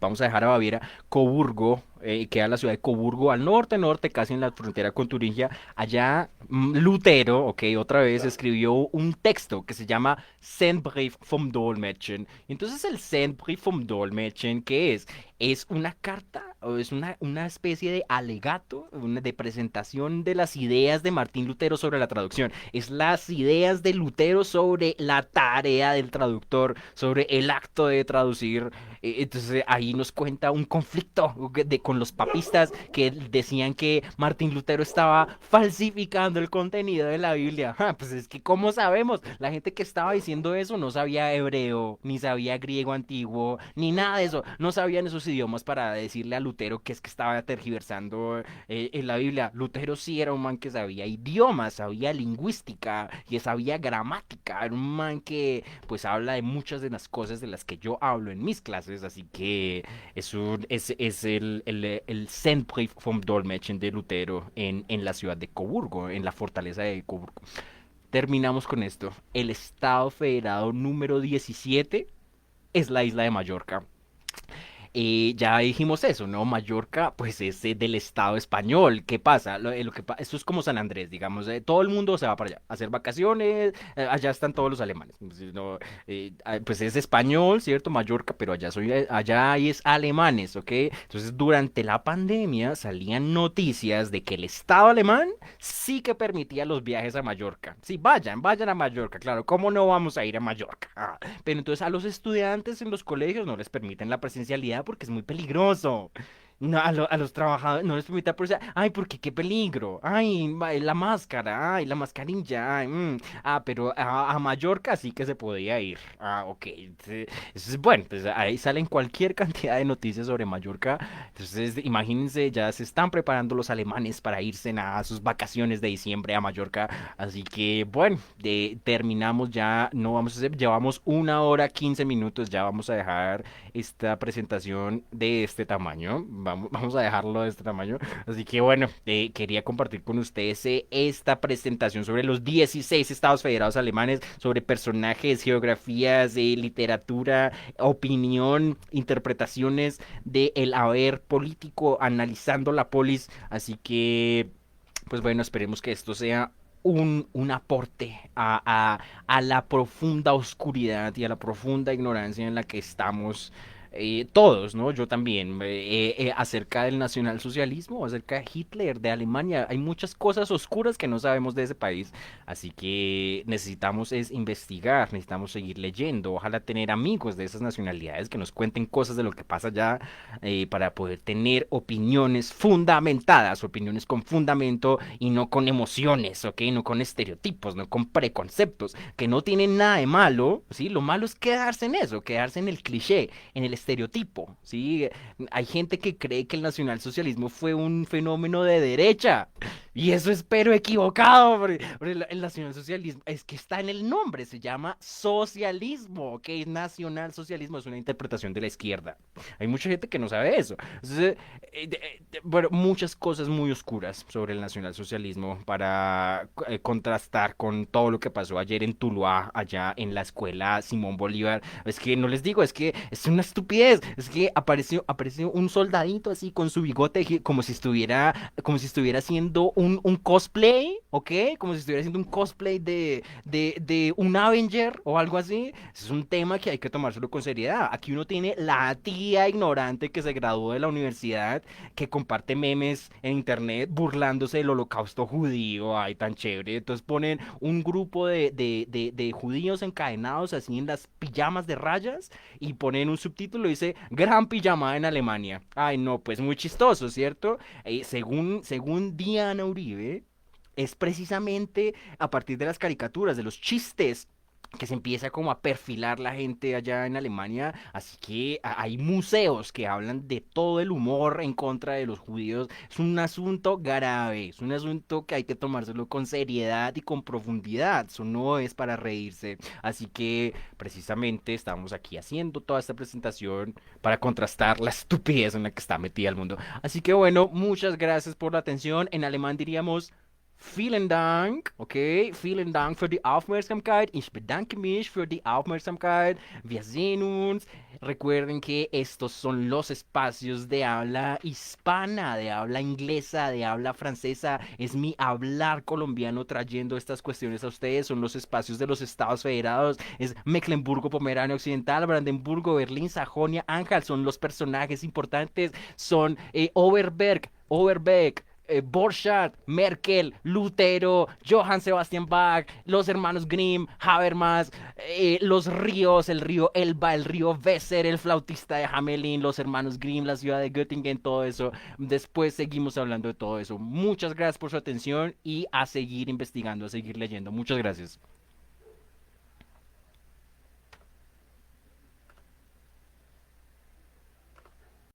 vamos a dejar a Baviera, Coburgo, queda la ciudad de Coburgo al norte, casi en la frontera con Turingia. Allá Lutero, ok, otra vez escribió un texto que se llama Sendbrief vom Dolmetschen. Entonces el Sendbrief vom Dolmetschen, ¿qué es? Es una carta o es una especie de alegato, de presentación de las ideas de Martín Lutero sobre la traducción. Es las ideas de Lutero sobre la tarea del traductor, sobre el acto de traducir. Entonces ahí nos cuenta un conflicto con los papistas que decían que Martín Lutero estaba falsificando el contenido de la Biblia. Pues es que, ¿cómo sabemos? La gente que estaba diciendo eso no sabía hebreo, ni sabía griego antiguo, ni nada de eso. No sabían esos idiomas para decirle a Lutero que es que estaba tergiversando en la Biblia. Lutero sí era un man que sabía idiomas, sabía lingüística y sabía gramática. Era un man que pues habla de muchas de las cosas de las que yo hablo en mis clases, así que es el Sendbrief vom Dolmetschen de Lutero en la ciudad de Coburgo, en la fortaleza de Coburgo. Terminamos con esto. El Estado Federado número 17 es la isla de Mallorca. Ya dijimos eso, ¿no? Mallorca, pues es del Estado español. ¿Qué pasa? Esto es como San Andrés, digamos. Todo el mundo se va para allá a hacer vacaciones. Allá están todos los alemanes. Pues, no, pues es español, ¿cierto? Mallorca, pero allá hay es alemanes, ¿ok? Entonces, durante la pandemia salían noticias de que el Estado alemán sí que permitía los viajes a Mallorca. Sí, vayan a Mallorca, claro. ¿Cómo no vamos a ir a Mallorca? Pero entonces a los estudiantes en los colegios no les permiten la presencialidad porque es muy peligroso. No, a los trabajadores no les permite la presencialidad. Ay, porque qué peligro. Ay, la máscara. Ay, la mascarilla. Ay, pero a Mallorca sí que se podía ir. Ok. Eso es bueno. Entonces ahí salen cualquier cantidad de noticias sobre Mallorca. Entonces, imagínense, ya se están preparando los alemanes para irse a sus vacaciones de diciembre a Mallorca. Así que, bueno, terminamos ya. No vamos a hacer, llevamos 1 hora 15 minutos. Ya vamos a dejar esta presentación de este tamaño. Vamos a dejarlo de este tamaño. Así que, bueno, quería compartir con ustedes esta presentación sobre los 16 estados federados alemanes, sobre personajes, geografías, literatura, opinión, interpretaciones del haber político, analizando la polis. Así que, pues bueno, esperemos que esto sea un aporte a la profunda oscuridad y a la profunda ignorancia en la que estamos todos, ¿no? Yo también, acerca del nacionalsocialismo, acerca de Hitler, de Alemania. Hay muchas cosas oscuras que no sabemos de ese país, así que necesitamos es investigar, necesitamos seguir leyendo, ojalá tener amigos de esas nacionalidades que nos cuenten cosas de lo que pasa allá, para poder tener opiniones fundamentadas, opiniones con fundamento y no con emociones, ¿ok? No con estereotipos, no con preconceptos, que no tienen nada de malo, ¿sí? Lo malo es quedarse en eso, quedarse en el cliché, en el estereotipo, ¿sí? Hay gente que cree que el nacionalsocialismo fue un fenómeno de derecha. Y eso espero equivocado, porque el nacionalsocialismo es que está en el nombre, se llama socialismo, ¿ok? Nacionalsocialismo es una interpretación de la izquierda. Hay mucha gente que no sabe eso. Entonces, bueno, muchas cosas muy oscuras sobre el nacionalsocialismo para contrastar con todo lo que pasó ayer en Tuluá, allá en la escuela Simón Bolívar. Es que no les digo, es que es una estupidez. Es que apareció un soldadito así con su bigote, como si estuviera haciendo un cosplay, ¿ok? Como si estuviera haciendo un cosplay de un Avenger o algo así. Es un tema que hay que tomárselo con seriedad. Aquí uno tiene la tía ignorante que se graduó de la universidad, que comparte memes en internet burlándose del holocausto judío. Ay, tan chévere. Entonces ponen un grupo de judíos encadenados así en las pijamas de rayas y ponen un subtítulo y dice Gran pijamada en Alemania. Ay, no, pues muy chistoso, ¿cierto? Según Diana Uribe, es precisamente a partir de las caricaturas, de los chistes, que se empieza como a perfilar la gente allá en Alemania, así que hay museos que hablan de todo el humor en contra de los judíos. Es un asunto grave, es un asunto que hay que tomárselo con seriedad y con profundidad, eso no es para reírse, así que precisamente estamos aquí haciendo toda esta presentación para contrastar la estupidez en la que está metida el mundo. Así que bueno, muchas gracias por la atención. En alemán diríamos Vielen Dank, okay? Vielen Dank für die Aufmerksamkeit. Ich bedanke mich für die Aufmerksamkeit. Wir sehen uns. Recuerden que estos son los espacios de habla hispana, de habla inglesa, de habla francesa. Es mi hablar colombiano trayendo estas cuestiones a ustedes. Son los espacios de los Estados Federados. Es Mecklenburgo, Pomerania Occidental, Brandenburgo, Berlín, Sajonia, Anhalt. Son los personajes importantes. Son Overbeck, Borchardt, Merkel, Lutero, Johann Sebastian Bach, los hermanos Grimm, Habermas, los ríos, el río Elba, el río Weser, el flautista de Hamelin, los hermanos Grimm, la ciudad de Göttingen, todo eso. Después seguimos hablando de todo eso. Muchas gracias por su atención y a seguir investigando, a seguir leyendo. Muchas gracias.